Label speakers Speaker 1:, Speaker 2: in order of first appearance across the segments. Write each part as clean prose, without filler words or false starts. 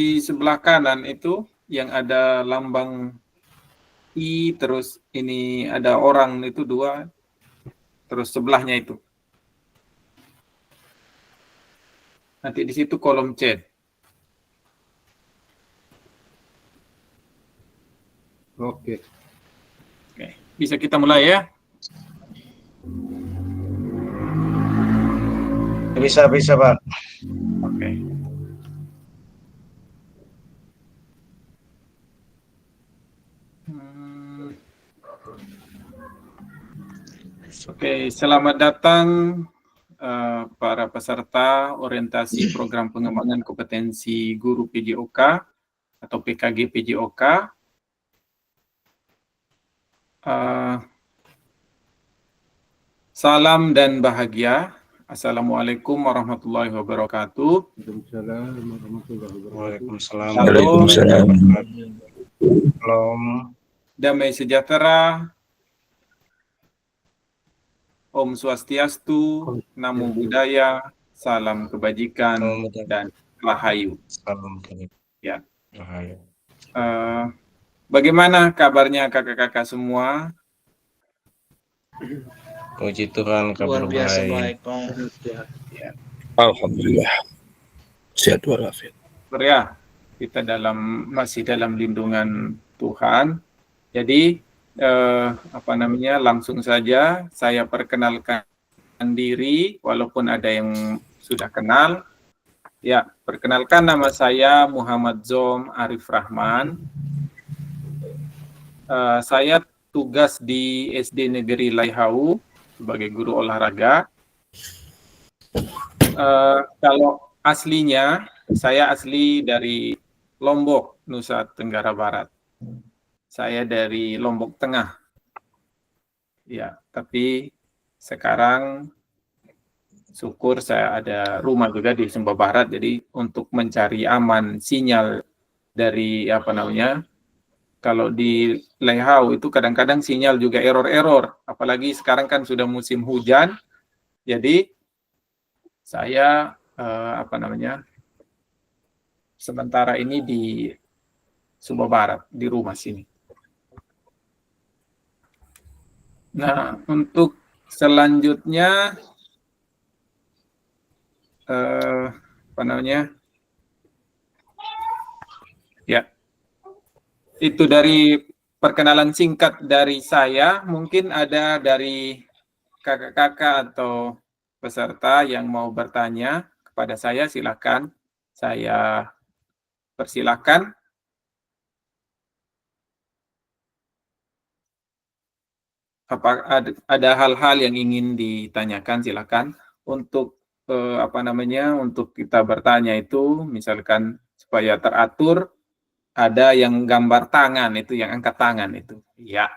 Speaker 1: di sebelah kanan itu yang ada lambang I, terus ini ada orang itu 2, terus sebelahnya itu. Nanti di situ kolom chat.
Speaker 2: Oke.
Speaker 1: Oke, bisa kita mulai ya?
Speaker 3: Bisa Pak.
Speaker 1: Oke. Oke, selamat datang para peserta orientasi program pengembangan kompetensi guru PJOK atau PKG PJOK. Salam dan bahagia. Assalamualaikum warahmatullahi wabarakatuh.
Speaker 2: Waalaikumsalam warahmatullahi wabarakatuh.
Speaker 3: Waalaikumsalam.
Speaker 1: Waalaikumsalam.
Speaker 3: Salam.
Speaker 1: Damai sejahtera. Om Swastiastu, Namo Buddhaya, salam kebajikan dan rahayu.
Speaker 3: Salam kebajikan.
Speaker 1: Ya.
Speaker 3: Rahayu.
Speaker 1: Bagaimana kabarnya kakak-kakak semua?
Speaker 3: Puji Tuhan, kabar baik.
Speaker 1: Ya.
Speaker 4: Alhamdulillah. Sehat walafiat.
Speaker 1: Ya, kita masih dalam lindungan Tuhan. Jadi langsung saja saya perkenalkan diri, walaupun ada yang sudah kenal. Ya, perkenalkan, nama saya Muhammad Zom Arif Rahman. Saya tugas di SD Negeri Laihau sebagai guru olahraga. Kalau aslinya, saya asli dari Lombok, Nusa Tenggara Barat. Saya dari Lombok Tengah. Ya, tapi sekarang syukur saya ada rumah juga di Sumba Barat. Jadi untuk mencari aman sinyal dari kalau di Laihau itu kadang-kadang sinyal juga error-error. Apalagi sekarang kan sudah musim hujan. Jadi saya sementara ini di Sumba Barat, di rumah sini. Nah, untuk selanjutnya ya, itu dari perkenalan singkat dari saya. Mungkin ada dari kakak-kakak atau peserta yang mau bertanya kepada saya, silakan. Saya persilakan. Apa ada hal-hal yang ingin ditanyakan, silakan. Untuk untuk kita bertanya itu, misalkan supaya teratur, ada yang gambar tangan itu, yang angkat tangan itu. Ya.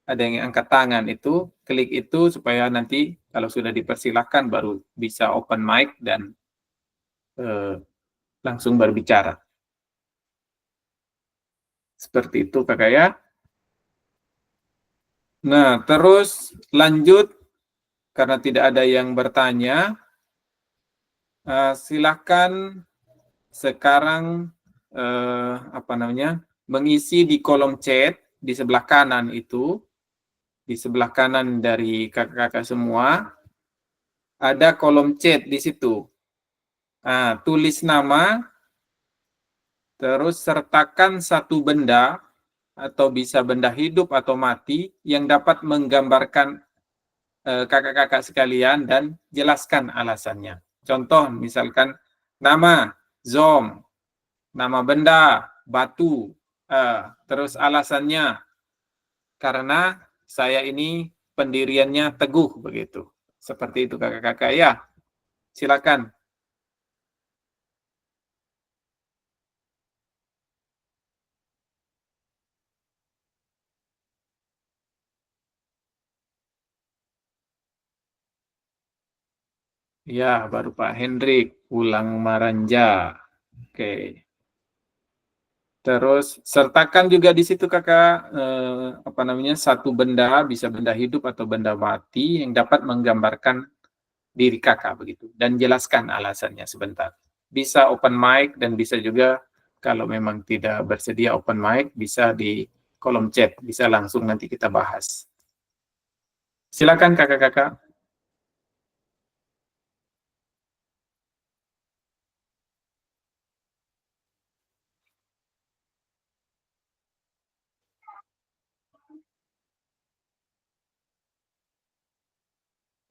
Speaker 1: Ada yang angkat tangan itu, klik itu supaya nanti kalau sudah dipersilahkan baru bisa open mic dan langsung berbicara. Seperti itu kakak ya. Nah, terus lanjut, karena tidak ada yang bertanya, silakan sekarang mengisi di kolom chat di sebelah kanan itu, di sebelah kanan dari kakak-kakak semua, ada kolom chat di situ. Tulis nama, terus sertakan satu benda, atau bisa benda hidup atau mati, yang dapat menggambarkan kakak-kakak sekalian dan jelaskan alasannya. Contoh, misalkan nama, Zom, nama benda, batu, terus alasannya, karena saya ini pendiriannya teguh, begitu. Seperti itu kakak-kakak ya. Silakan. Ya, baru Pak Hendrik Ulang Maranja. Oke. Terus sertakan juga di situ kakak satu benda, bisa benda hidup atau benda mati yang dapat menggambarkan diri kakak begitu, dan jelaskan alasannya sebentar. bisa open mic dan bisa juga kalau memang tidak bersedia open mic bisa di kolom chat, bisa langsung nanti kita bahas. Silakan kakak-kakak.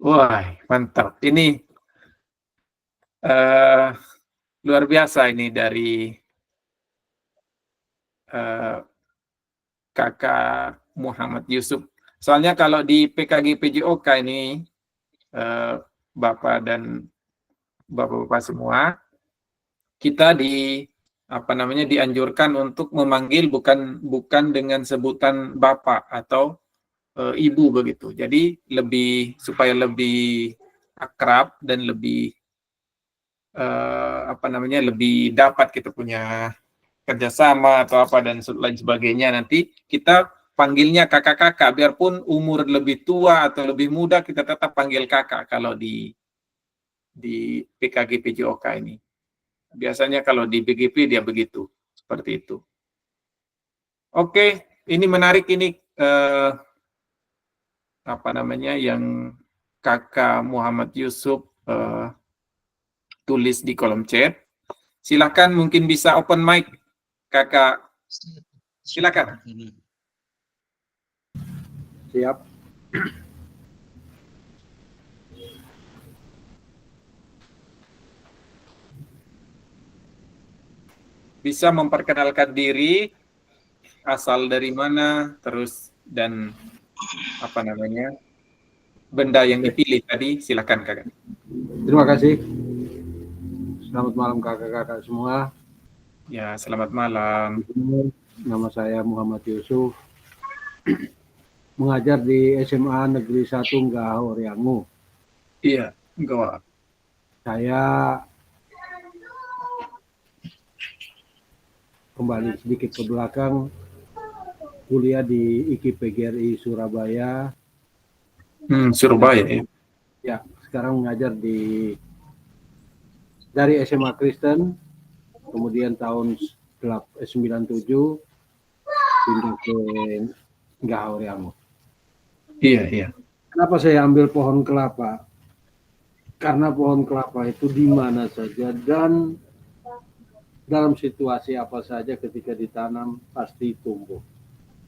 Speaker 1: Wah, mantap. Ini luar biasa ini dari kakak Muhammad Yusuf. Soalnya kalau di PKG PJOK ini, Bapak dan Bapak-Bapak semua, kita dianjurkan untuk memanggil bukan dengan sebutan Bapak atau Ibu begitu. Jadi supaya lebih akrab dan lebih lebih dapat kita punya kerjasama atau apa dan lain sebagainya, nanti kita panggilnya kakak-kakak, biarpun umur lebih tua atau lebih muda kita tetap panggil kakak kalau di PKG PJOK ini. Biasanya kalau di BGP dia begitu, seperti itu. Oke, ini menarik ini yang kakak Muhammad Yusuf tulis di kolom chat. Silakan, mungkin bisa open mic, kakak. Silakan.
Speaker 2: Siap.
Speaker 1: Bisa memperkenalkan diri, asal dari mana, terus dan benda yang dipilih tadi. Silakan kakak.
Speaker 2: Terima kasih. Selamat malam kakak-kakak semua.
Speaker 1: Ya, selamat malam.
Speaker 2: Nama saya Muhammad Yusuf. Mengajar di SMA Negeri 1 Ngahau Riangu.
Speaker 1: Iya, enggak.
Speaker 2: Saya kembali sedikit ke belakang, kuliah di IKIP PGRI Surabaya.
Speaker 1: Surabaya ya.
Speaker 2: Ya, sekarang mengajar dari SMA Kristen, kemudian tahun 97 pindah ke Ngahau Riangu.
Speaker 1: Iya.
Speaker 2: Kenapa saya ambil pohon kelapa? Karena pohon kelapa itu di mana saja dan dalam situasi apa saja ketika ditanam pasti tumbuh.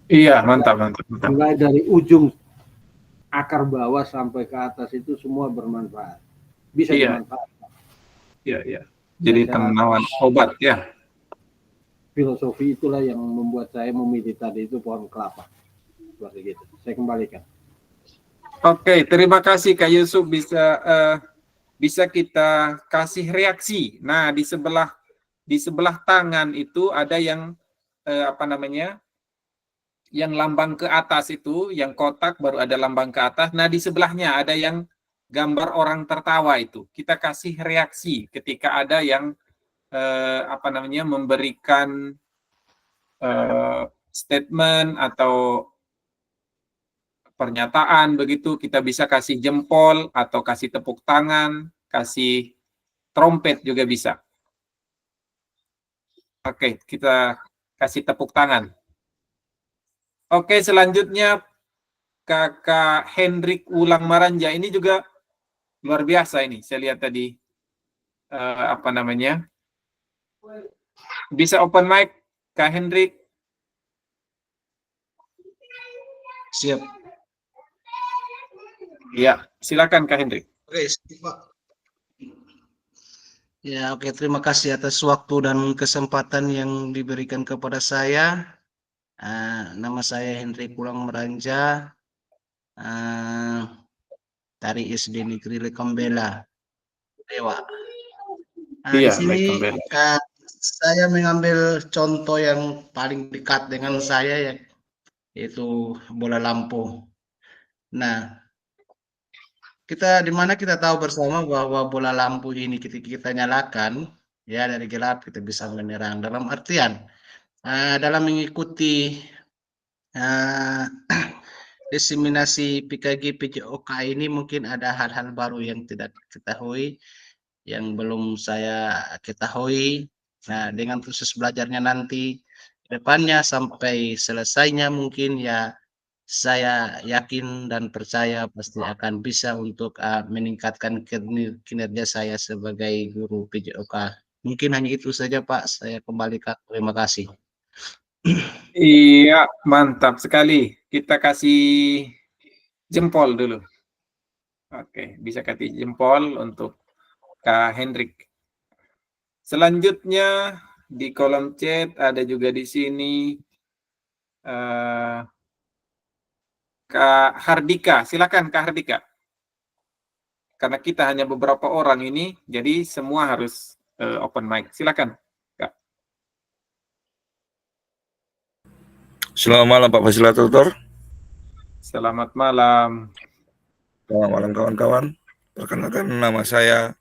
Speaker 1: Iya, mantap.
Speaker 2: Mulai dari ujung akar bawah sampai ke atas itu semua bermanfaat. Bisa dimanfaatkan.
Speaker 1: Iya. Jadi tanaman obat ya.
Speaker 2: Filosofi itulah yang membuat saya memilih tadi itu pohon kelapa. Seperti gitu. Saya kembalikan.
Speaker 1: Oke, terima kasih Kak Yusuf, bisa kita kasih reaksi. Nah, di sebelah tangan itu ada yang yang lambang ke atas itu, yang kotak baru ada lambang ke atas. Nah, di sebelahnya ada yang gambar orang tertawa itu. Kita kasih reaksi ketika ada yang memberikan statement atau pernyataan begitu. Kita bisa kasih jempol atau kasih tepuk tangan, kasih trompet juga bisa. Oke, kita kasih tepuk tangan. Oke, selanjutnya Kakak Hendrik Ulang Maranja, ini juga luar biasa ini. Saya lihat tadi bisa open mic Kak Hendrik.
Speaker 5: Siap.
Speaker 1: Ya, silakan Kak Hendrik.
Speaker 5: Oke, Pak. Ya, oke, terima kasih atas waktu dan kesempatan yang diberikan kepada saya. Nama saya Hendrik Ulang Maranja, dari SD Negeri Lekambela, Dewa. Di sini saya mengambil contoh yang paling dekat dengan saya, yaitu bola lampu. Nah, dimana kita tahu bersama bahwa bola lampu ini ketika kita nyalakan, ya dari gelap kita bisa menerang. Dalam artian, dalam mengikuti diseminasi PKG PJOK ini mungkin ada hal-hal baru yang tidak diketahui. yang belum saya ketahui. Nah, dengan proses belajarnya nanti ke depannya sampai selesainya mungkin ya saya yakin dan percaya pasti akan bisa untuk meningkatkan kinerja saya sebagai guru PJOK. Mungkin hanya itu saja Pak, saya kembalikan. Terima kasih.
Speaker 1: Iya, mantap sekali. Kita kasih jempol dulu. Oke, bisa kasih jempol untuk Kak Hendrik. Selanjutnya di kolom chat ada juga di sini Kak Hardika. Silakan Kak Hardika. Karena kita hanya beberapa orang ini, jadi semua harus open mic. Silakan, Kak.
Speaker 4: Selamat malam Pak Fasilitator.
Speaker 1: Selamat malam.
Speaker 4: Selamat malam kawan-kawan. Perkenalkan nama saya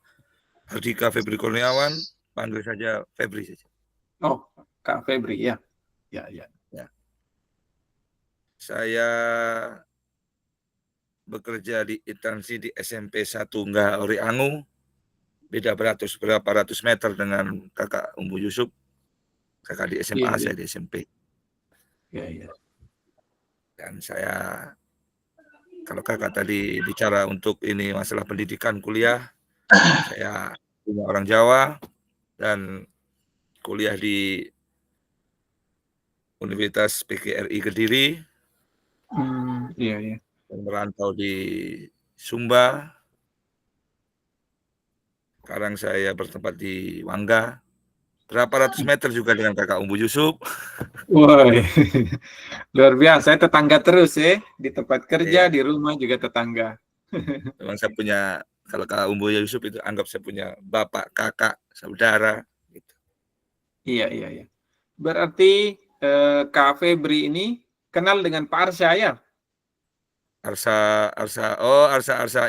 Speaker 4: Hardika Febri Kurniawan. Panggil saja Febri saja.
Speaker 1: Oh, Kak Febri, ya. Ya.
Speaker 4: Saya bekerja di instansi di SMP 1 Ori Angu. Beda berapa ratus meter dengan kakak Umbu Yusuf. Kakak di SMA, saya di SMP.
Speaker 1: Iya.
Speaker 4: Dan saya, kalau kakak tadi bicara untuk ini masalah pendidikan kuliah, saya punya orang Jawa dan kuliah di Universitas PGRI Kediri.
Speaker 1: Iya.
Speaker 4: Dan merantau di Sumba. Sekarang saya bertempat di Wangga. Berapa ratus meter juga dengan kakak Umbu Yusuf.
Speaker 1: Woi, luar biasa. Saya tetangga terus ya. Di tempat kerja, di rumah juga tetangga.
Speaker 4: Memang saya punya, kalau kakak Umbu Yusuf itu anggap saya punya bapak, kakak, saudara. Gitu.
Speaker 1: Iya. Berarti Kak Febri ini kenal dengan Pak Arsya ya?
Speaker 4: Arsa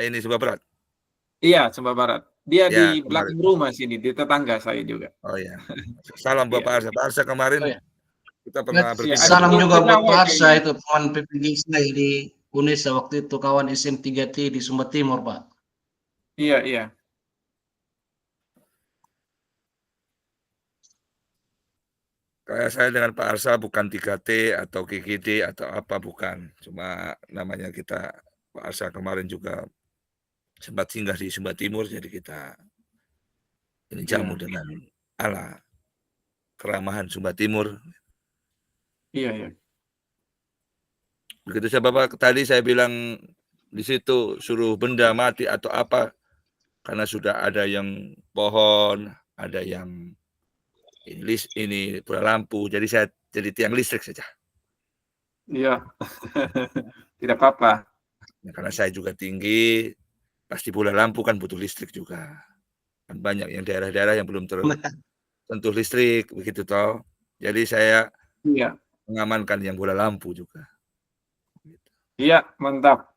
Speaker 4: ini Sumba Barat.
Speaker 1: Iya, Sumba Barat. Dia
Speaker 4: Ya,
Speaker 1: di
Speaker 4: kemarin.
Speaker 1: belakang rumah sini, di tetangga saya juga.
Speaker 4: Oh ya. Salam buat Pak Arsa. Pak Arsa kemarin kita pernah berbincang.
Speaker 5: Salam juga buat Pak Arsa, itu teman PPG saya di Unesa waktu itu, kawan SM3T di Sumba Timur, Pak.
Speaker 1: Iya.
Speaker 4: Kayak saya dengan Pak Arsa bukan 3T atau GGD atau apa, bukan. Cuma namanya kita, Pak Arsa kemarin juga sempat singgah di Sumba Timur, jadi kita ini jamu dengan ala keramahan Sumba Timur.
Speaker 1: Iya.
Speaker 4: Begitu saya Bapak tadi saya bilang di situ suruh benda mati atau apa, karena sudah ada yang pohon, ada yang ini bola lampu, jadi saya jadi tiang listrik saja.
Speaker 1: Iya. Tidak apa-apa.
Speaker 4: Ya, karena saya juga tinggi, pasti bola lampu kan butuh listrik juga. Kan banyak yang daerah-daerah yang belum tersentuh listrik, begitu toh. Jadi saya mengamankan yang bola lampu juga.
Speaker 1: Iya, mantap.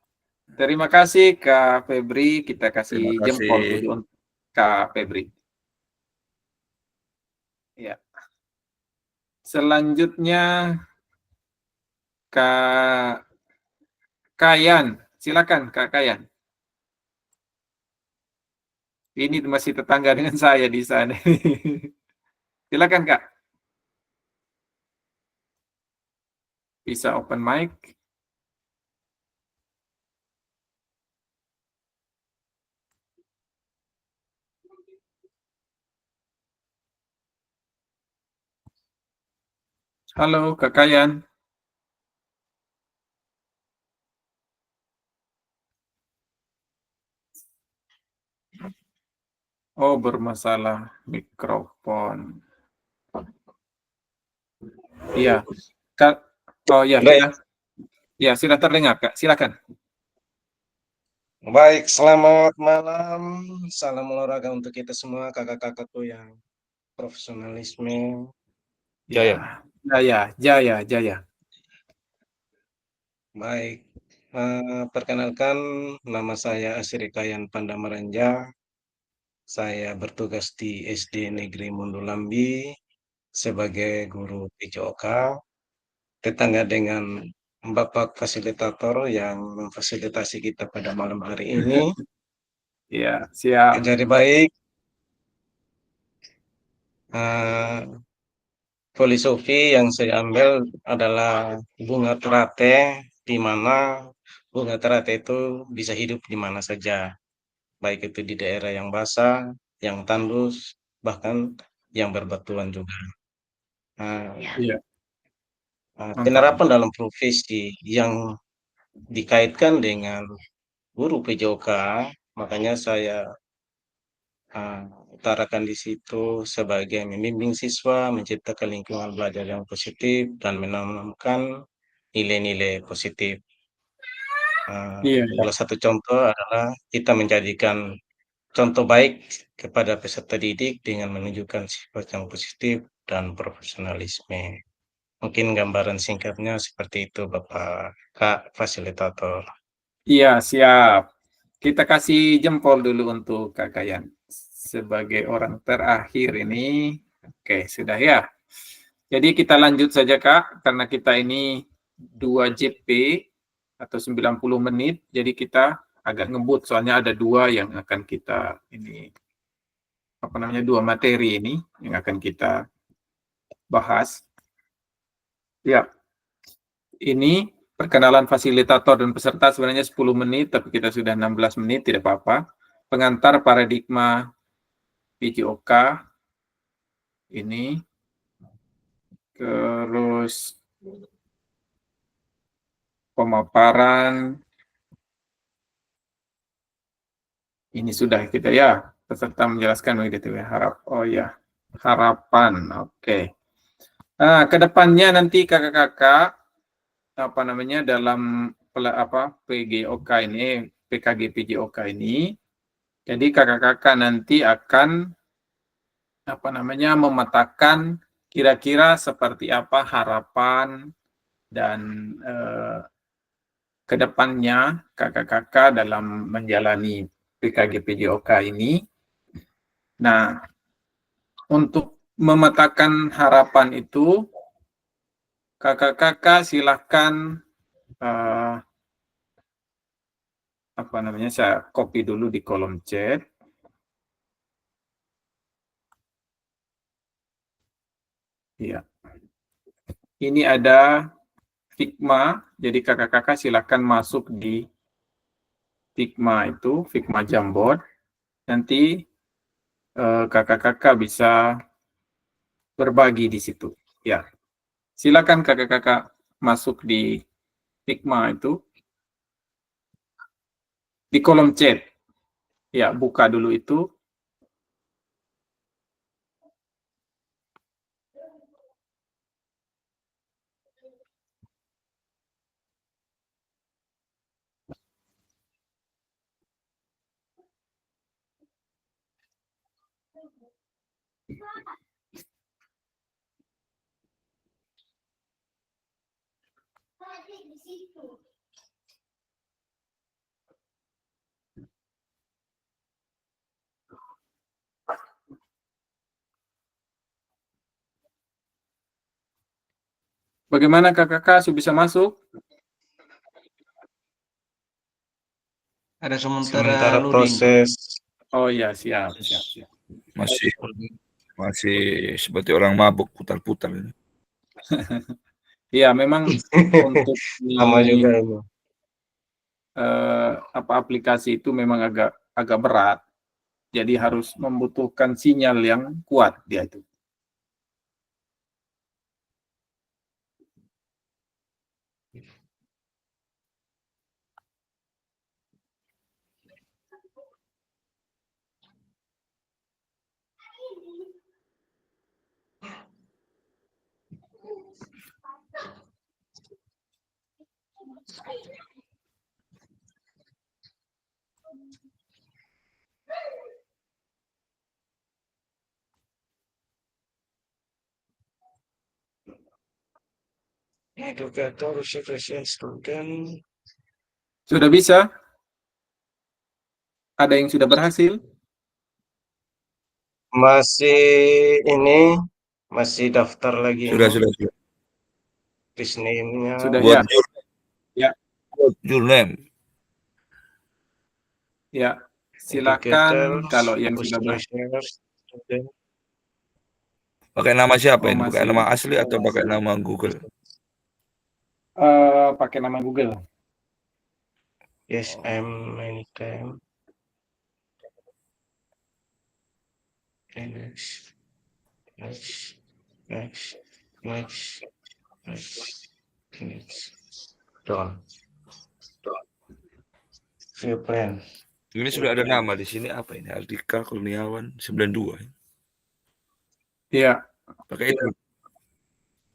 Speaker 1: Terima kasih Kak Febri. Kita kasih jempol dulu untuk Kak Febri. Ya. Selanjutnya Kak Kayan. Silakan Kak Kayan. Ini masih tetangga dengan saya di sana. Silakan Kak. Bisa open mic. Halo Kak Kayan. Oh, bermasalah mikrofon. Iya. Kak. Oh ya, sudah terdengar Kak. Silakan.
Speaker 6: Baik, selamat malam. Salam olahraga untuk kita semua, kakak-kakakku yang profesionalisme.
Speaker 1: Jaya.
Speaker 6: Baik, perkenalkan nama saya Asri Kayan Pandamaranjah. Saya bertugas di SD Negeri Mundulambi sebagai guru PJOK, tetangga dengan Bapak fasilitator yang memfasilitasi kita pada malam hari ini.
Speaker 1: Iya, siap.
Speaker 6: Jadi baik, Eh, Filosofi yang saya ambil adalah bunga teratai, di mana bunga teratai itu bisa hidup di mana saja, baik itu di daerah yang basah, yang tandus, bahkan yang berbatuan juga. Nah,
Speaker 1: Iya, mantap.
Speaker 6: penerapan dalam profesi yang dikaitkan dengan guru PJOK, makanya saya utarakan di situ sebagai membimbing siswa menciptakan lingkungan belajar yang positif dan menanamkan nilai-nilai positif.
Speaker 1: Iya, iya.
Speaker 6: Salah satu contoh adalah kita menjadikan contoh baik kepada peserta didik dengan menunjukkan sifat yang positif dan profesionalisme. Mungkin gambaran singkatnya seperti itu, Bapak Kak Fasilitator.
Speaker 1: Iya, siap. Kita kasih jempol dulu untuk Kak Kayan. Sebagai orang terakhir ini, oke, sudah ya. Jadi kita lanjut saja Kak, karena kita ini 2 JP atau 90 menit, jadi kita agak ngebut, soalnya ada 2 yang akan kita ini, apa namanya, 2 materi ini yang akan kita bahas. Ya, ini perkenalan fasilitator dan peserta sebenarnya 10 menit, tapi kita sudah 16 menit, tidak apa-apa. Pengantar paradigma PJOK ini, terus pemaparan, ini sudah kita ya, peserta menjelaskan begitu ya, harapan, oke. Nah, kedepannya nanti kakak-kakak, apa namanya, dalam PGOK ini, PKG PJOK ini, jadi kakak-kakak nanti akan apa namanya memetakan kira-kira seperti apa harapan dan kedepannya kakak-kakak dalam menjalani PKG PJOK ini. Nah, untuk memetakan harapan itu, kakak-kakak silahkan apa namanya, saya copy dulu di kolom chat. Iya. Ini ada Figma, jadi kakak-kakak silahkan masuk di Figma itu, Figma Jamboard. Nanti kakak-kakak bisa berbagi di situ. Ya, silakan kakak-kakak masuk di Figma itu, di kolom chat. Ya, buka dulu itu. Bagaimana kakak-kakak sudah bisa masuk?
Speaker 5: Ada
Speaker 6: Sementara
Speaker 5: sementara loading.
Speaker 6: proses
Speaker 1: Oh ya, siap.
Speaker 4: Masih seperti orang mabuk putar-putar ini.
Speaker 1: Iya, memang untuk
Speaker 6: sama juga itu.
Speaker 1: aplikasi itu memang agak berat. Jadi harus membutuhkan sinyal yang kuat dia itu.
Speaker 6: Edukator referensi student.
Speaker 1: Sudah bisa? Ada yang sudah berhasil?
Speaker 6: Masih daftar lagi
Speaker 4: Sudah.
Speaker 6: List name-nya.
Speaker 1: Sudah
Speaker 4: Buat
Speaker 1: ya.
Speaker 4: jurnal.
Speaker 1: Ya, silakan kalau yang sudah berhasil.
Speaker 4: Pakai nama siapa
Speaker 1: Oh,
Speaker 4: ini? Pakai
Speaker 1: masih
Speaker 4: nama asli atau pakai nama Google?
Speaker 1: pakai nama Google.
Speaker 6: Yes, I'm many time. Next, next, next, next, next, next. Done. View plan.
Speaker 4: Ini sudah ada nama di sini apa ini? Ardika Kurniawan 92.
Speaker 1: Iya,
Speaker 4: Pakai itu.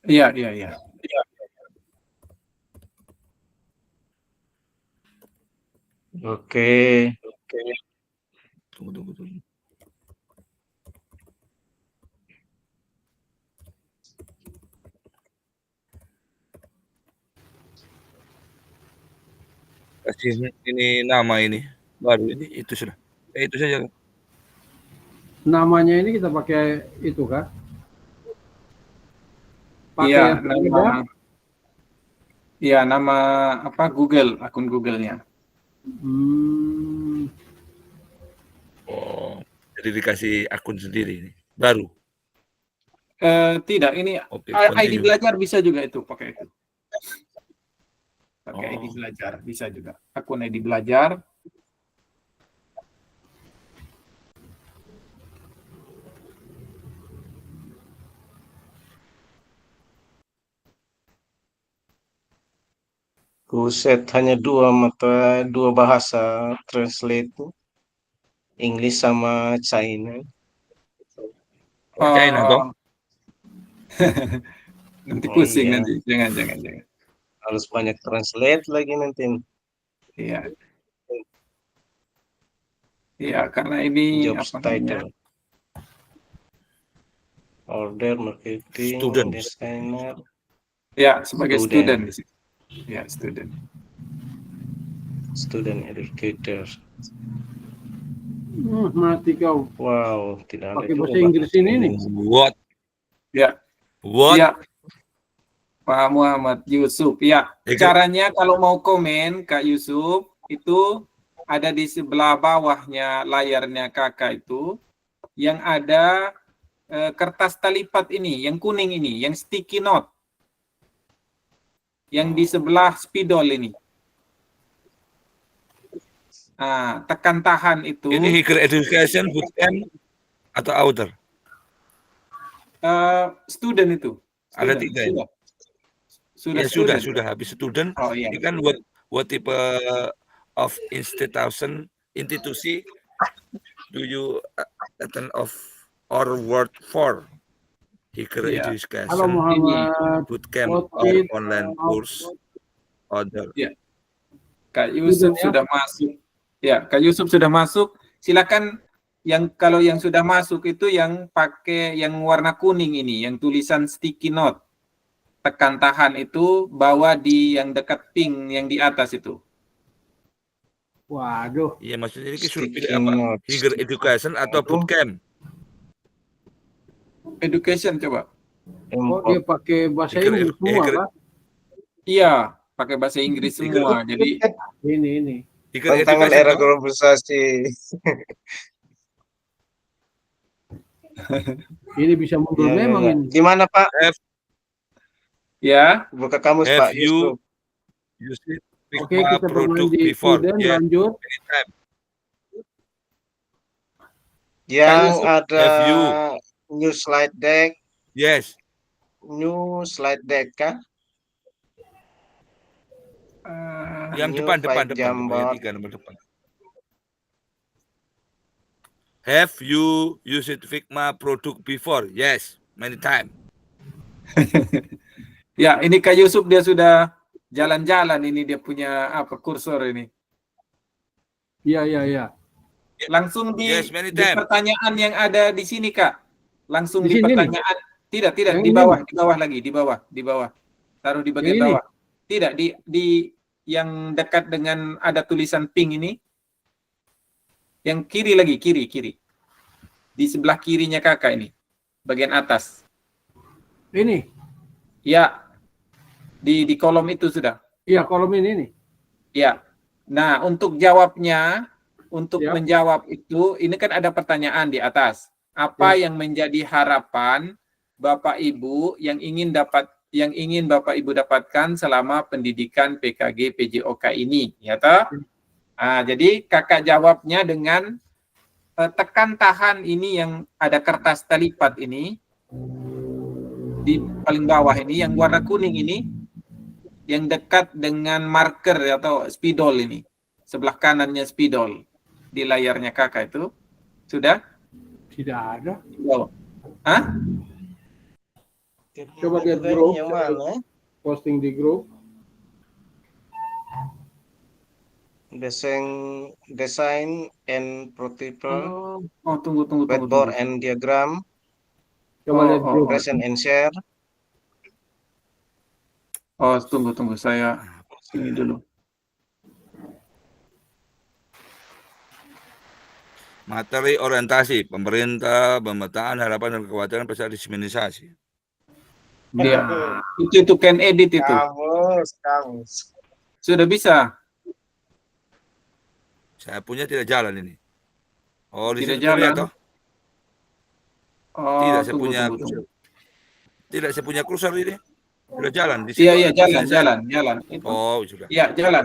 Speaker 1: iya, iya, iya.
Speaker 6: Oke.
Speaker 4: Tunggu. Kasih ini nama ini baru ini itu sudah. Itu saja.
Speaker 2: Namanya ini kita pakai itu kan?
Speaker 1: Iya,
Speaker 2: Pakai yang berbeda?
Speaker 1: nama apa Google, akun Google-nya.
Speaker 4: Oh, jadi dikasih akun sendiri ini. Baru.
Speaker 1: Tidak, ini
Speaker 4: Oke,
Speaker 1: ID
Speaker 4: continue.
Speaker 1: belajar bisa juga itu pakai itu. Pakai ID
Speaker 4: Oh.
Speaker 1: belajar bisa juga. Akun ID belajar.
Speaker 6: Kuset hanya dua bahasa translate, English sama China.
Speaker 4: China toh?
Speaker 1: Nanti
Speaker 6: Oh,
Speaker 1: pusing
Speaker 6: iya.
Speaker 1: nanti. Jangan.
Speaker 6: Harus banyak translate lagi nanti.
Speaker 1: Iya. Iya, karena ini
Speaker 6: Job
Speaker 1: apa namanya?
Speaker 6: title. Order, marketing,
Speaker 4: Student.
Speaker 6: designer.
Speaker 1: Ya, sebagai
Speaker 6: Student.
Speaker 1: student di situ. Ya, student.
Speaker 6: Student educator.
Speaker 2: Mati kau.
Speaker 6: Wow, tidak ada
Speaker 2: Pakai
Speaker 6: juga
Speaker 2: bahasa Inggris ini nih.
Speaker 4: What?
Speaker 1: Ya.
Speaker 4: What?
Speaker 1: Ya. Pak Muhammad Yusuf. Ya, caranya kalau mau komen Kak Yusuf itu ada di sebelah bawahnya layarnya Kakak itu yang ada kertas talipat ini, yang kuning ini, yang sticky note. Yang di sebelah spidol ini. Nah, tekan tahan itu.
Speaker 4: Ini Higher Education Bootcamp atau outer?
Speaker 1: Student itu.
Speaker 4: Ada
Speaker 1: Student.
Speaker 4: tiga ini.
Speaker 1: Sudah.
Speaker 4: Ya sudah habis student.
Speaker 1: Oh iya.
Speaker 4: Ini kan what type of institusi do you attend of or work for? Higher
Speaker 1: Iya.
Speaker 4: Education
Speaker 2: Halo Muhammad.
Speaker 4: Bootcamp
Speaker 2: What
Speaker 4: or
Speaker 2: is-
Speaker 4: online course other.
Speaker 1: Kak Yusuf sudah masuk. Ya, Kak Yusuf sudah masuk. Silakan kalau yang sudah masuk itu yang pakai yang warna kuning ini, yang tulisan sticky note. Tekan tahan itu bawa di yang dekat pink yang di atas itu.
Speaker 2: Waduh.
Speaker 4: Iya, maksudnya ini suruh pilih
Speaker 6: Sticky
Speaker 4: apa?
Speaker 6: notes.
Speaker 4: Higher Education atau bootcamp?
Speaker 1: Education coba.
Speaker 2: Oh, dia pakai bahasa Inggris semua kan?
Speaker 1: Iya, pakai bahasa Inggris semua. Jadi
Speaker 2: Ini.
Speaker 4: Higher
Speaker 6: Tantangan
Speaker 4: Education
Speaker 6: era
Speaker 4: toh?
Speaker 6: globalisasi.
Speaker 2: Ini bisa mundur
Speaker 6: Ya,
Speaker 2: memang
Speaker 6: ya.
Speaker 2: ini.
Speaker 6: Gimana Pak?
Speaker 1: ya,
Speaker 6: Buka kamus
Speaker 4: Have
Speaker 6: Pak
Speaker 4: you
Speaker 6: Yusuf.
Speaker 4: used
Speaker 2: Oke,
Speaker 4: Figma
Speaker 2: kita bermain
Speaker 4: product
Speaker 2: di
Speaker 4: before?
Speaker 2: student,
Speaker 4: Yes,
Speaker 2: lanjut.
Speaker 4: anytime.
Speaker 6: Yang
Speaker 1: Yusuf,
Speaker 6: ada
Speaker 4: have you?
Speaker 6: new slide deck,
Speaker 4: Yes.
Speaker 6: kah?
Speaker 4: Yang
Speaker 6: New
Speaker 4: depan
Speaker 6: five
Speaker 4: yang
Speaker 6: Jamboard.
Speaker 4: 3 nomor depan. Have you used Figma product before? Yes, many time.
Speaker 1: ya ini Kak Yusuf dia sudah jalan-jalan ini dia punya apa kursor ini.
Speaker 2: Iya.
Speaker 1: Langsung di,
Speaker 4: Yes, many
Speaker 1: di
Speaker 4: time.
Speaker 1: pertanyaan yang ada di sini Kak. Langsung
Speaker 2: Di
Speaker 1: di,
Speaker 2: sini nih?
Speaker 1: pertanyaan. Tidak,
Speaker 2: Yang
Speaker 1: di
Speaker 2: ini
Speaker 1: bawah lagi, di bawah. Taruh di bagian
Speaker 2: Yang ini?
Speaker 1: bawah. Tidak, di yang dekat dengan ada tulisan pink ini. Yang kiri lagi, kiri. Di sebelah kirinya Kakak ini. Bagian atas.
Speaker 2: Ini.
Speaker 1: Ya. Di kolom itu sudah.
Speaker 2: Iya, kolom ini nih.
Speaker 1: Ya. Nah, untuk jawabnya, untuk
Speaker 2: Ya.
Speaker 1: menjawab itu, ini kan ada pertanyaan di atas. Apa yang menjadi harapan Bapak Ibu yang ingin Bapak Ibu dapatkan selama pendidikan PKG PJOK ini, ya toh? Jadi kakak jawabnya dengan tekan tahan ini yang ada kertas terlipat ini di paling bawah ini yang warna kuning ini yang dekat dengan marker atau spidol ini. Sebelah kanannya spidol di layarnya kakak itu. Sudah?
Speaker 2: Tidak ada.
Speaker 1: Oh. Hah?
Speaker 2: Coba lihat
Speaker 6: Kayaknya
Speaker 2: grup,
Speaker 6: yang mana?
Speaker 2: posting di grup.
Speaker 6: Design and protocol,
Speaker 1: Tunggu.
Speaker 6: whiteboard and diagram,
Speaker 2: Coba lihat grup.
Speaker 6: present and share.
Speaker 1: Tunggu. Saya ini dulu.
Speaker 4: Materi orientasi pemerintah, pemetaan harapan dan kekhawatiran pasal diseminasi.
Speaker 1: Dia itu can edit itu.
Speaker 6: Kamu.
Speaker 1: Sudah bisa.
Speaker 4: Saya punya tidak jalan ini. Di
Speaker 1: Tidak
Speaker 4: situ
Speaker 1: jalan.
Speaker 4: terlihat toh? Tidak, saya
Speaker 1: Tunggu.
Speaker 4: Tidak, saya punya kursor ini. Sudah jalan di situ.
Speaker 1: Iya, jalan. Itu.
Speaker 4: Sudah.
Speaker 1: Iya, jalan.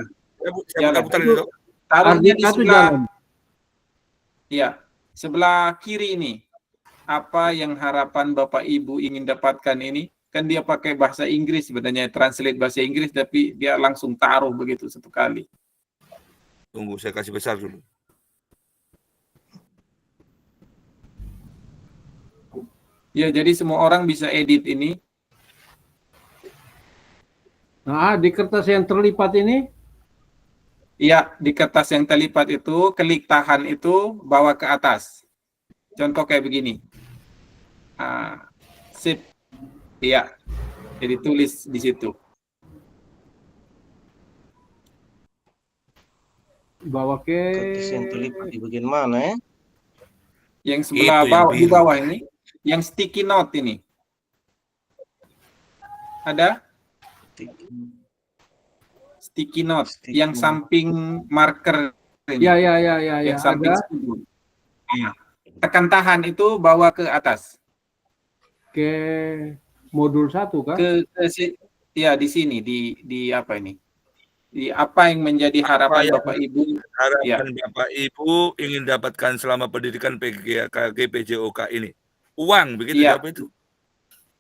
Speaker 4: Saya putar ini toh.
Speaker 1: Taruhnya di
Speaker 2: Artinya itu
Speaker 1: sebelah.
Speaker 2: jalan.
Speaker 1: Iya, sebelah kiri ini. Apa yang harapan Bapak Ibu ingin dapatkan ini? Kan dia pakai bahasa Inggris sebenarnya, translate bahasa Inggris, tapi dia langsung taruh begitu satu kali.
Speaker 4: Tunggu, saya kasih besar dulu.
Speaker 1: Ya, jadi semua orang bisa edit ini.
Speaker 2: Nah, di kertas yang terlipat ini,
Speaker 1: Iya, di kertas yang terlipat itu, klik tahan itu, bawa ke atas. Contoh kayak begini. Sip. Iya, jadi tulis di situ.
Speaker 2: bawa ke
Speaker 6: Kertas yang terlipat di bagian mana ya?
Speaker 1: Yang sebelah
Speaker 4: Itu yang
Speaker 1: bawah, di
Speaker 4: biru.
Speaker 1: bawah ini, yang sticky note ini. Ada? Sticky note,
Speaker 6: Sticky
Speaker 1: yang
Speaker 6: note.
Speaker 1: samping marker ini.
Speaker 2: ya,
Speaker 1: Yang samping
Speaker 2: ada
Speaker 1: spidol. Iya. Tekan tahan itu bawa ke atas.
Speaker 2: ke modul 1 kan?
Speaker 1: Ya di sini di apa ini? Di apa yang menjadi harapan
Speaker 4: yang
Speaker 1: Bapak Ibu?
Speaker 4: Harapan Bapak Ibu ingin dapatkan selama pendidikan PKG PJOK ini. Uang, begitu
Speaker 1: Iya.
Speaker 4: jawab itu.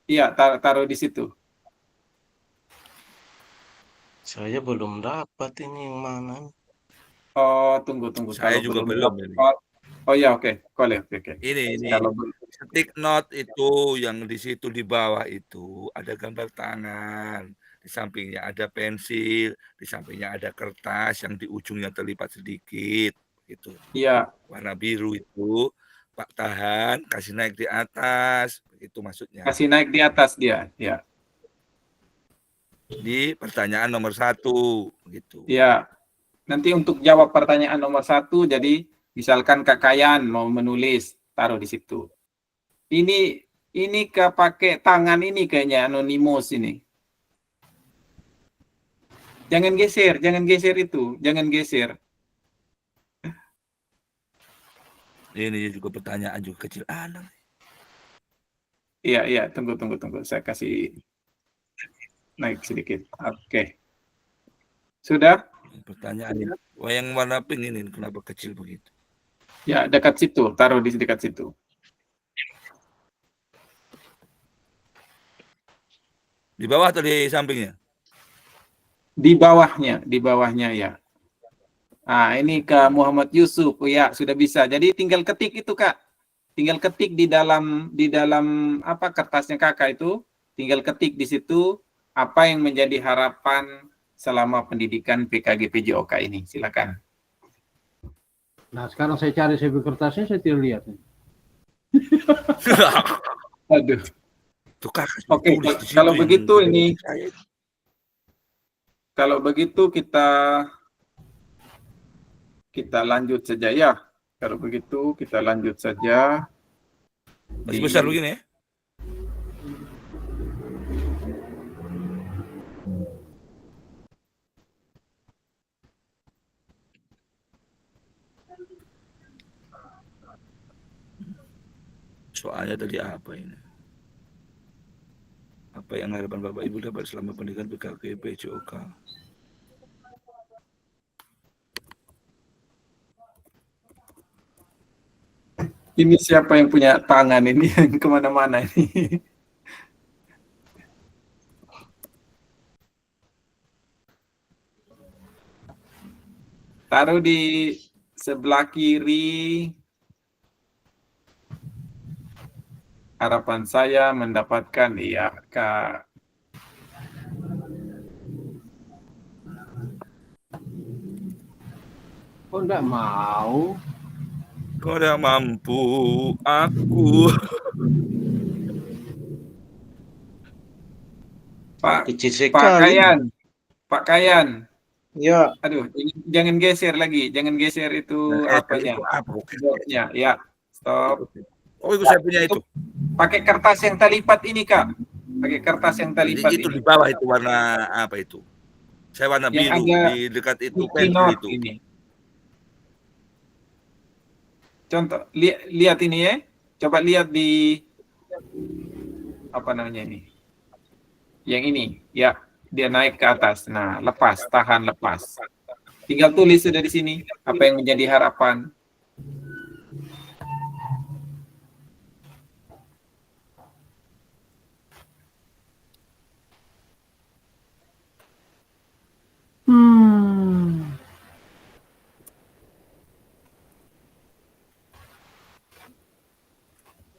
Speaker 1: Iya, taruh di situ.
Speaker 6: Saya belum dapat ini yang mana.
Speaker 1: Tunggu.
Speaker 4: Saya
Speaker 1: Kalau
Speaker 4: juga
Speaker 1: belum
Speaker 4: belum ini.
Speaker 1: ya, oke. Oke.
Speaker 4: Ini
Speaker 1: Kalau
Speaker 4: stick note itu yang di situ di bawah itu ada gambar tangan, di sampingnya ada pensil, di sampingnya ada kertas yang di ujungnya terlipat sedikit, gitu.
Speaker 1: iya,
Speaker 4: Warna biru itu, Pak tahan, kasih naik di atas, begitu maksudnya.
Speaker 1: kasih naik di atas dia, ya.
Speaker 4: Di pertanyaan nomor 1, gitu.
Speaker 1: Ya. Nanti untuk jawab pertanyaan nomor 1, jadi misalkan Kak Kayan mau menulis, taruh di situ. Ini pakai tangan ini kayaknya anonimus ini. Jangan geser itu, jangan geser.
Speaker 4: Ini juga pertanyaan juga kecil.
Speaker 1: Iya, tunggu. Saya kasih naik sedikit. Oke. Sudah?
Speaker 4: Pertanyaan ini. Yang warna pink ini kenapa kecil begitu?
Speaker 1: Ya, dekat situ, taruh di dekat situ.
Speaker 4: Di bawah atau di sampingnya?
Speaker 1: Di bawahnya ya. Ini ke Muhammad Yusuf. Ya, sudah bisa. Jadi tinggal ketik itu, Kak. Tinggal ketik di dalam apa kertasnya Kakak itu, tinggal ketik di situ apa yang menjadi harapan selama pendidikan PKG PJOK ini. Silakan.
Speaker 2: Nah, sekarang saya cari CV kertasnya, saya tidak lihat.
Speaker 1: Aduh.
Speaker 4: Tukar.
Speaker 1: Oke, kalau begitu ini, kalau begitu kita lanjut saja ya. Kalau begitu kita lanjut saja.
Speaker 4: Masih besar begini ya? Soalnya tadi apa ini? Apa yang harapan Bapak Ibu dapat selama pendidikan PKK PJOK?
Speaker 1: Ini siapa yang punya tangan ini yang kemana-mana ini? Taruh di sebelah kiri. Harapan saya mendapatkan ya Kak.
Speaker 2: Kok enggak mau?
Speaker 4: Kau dah mampu aku.
Speaker 1: Pak
Speaker 6: Kecil sekali.
Speaker 1: Pak Kayan.
Speaker 6: Ya,
Speaker 1: Aduh, jangan geser lagi, jangan geser itu apanya.
Speaker 4: Itu apa?
Speaker 1: Keyboardnya. Ya, stop.
Speaker 4: Oh, itu saya punya itu.
Speaker 1: Pakai kertas yang tali lipat ini Kak. Pakai kertas yang tali lipat
Speaker 4: Itu
Speaker 1: ini.
Speaker 4: di bawah itu warna apa itu? Saya warna
Speaker 1: Yang
Speaker 4: biru
Speaker 1: ada
Speaker 4: di dekat itu
Speaker 1: sticky
Speaker 4: pensil
Speaker 1: note
Speaker 4: itu.
Speaker 1: ini. Contoh, lihat ini ya. Coba lihat di apa namanya ini. Yang ini, ya. Dia naik ke atas. Nah, lepas, tahan, lepas. Tinggal tulis sudah di sini apa yang menjadi harapan.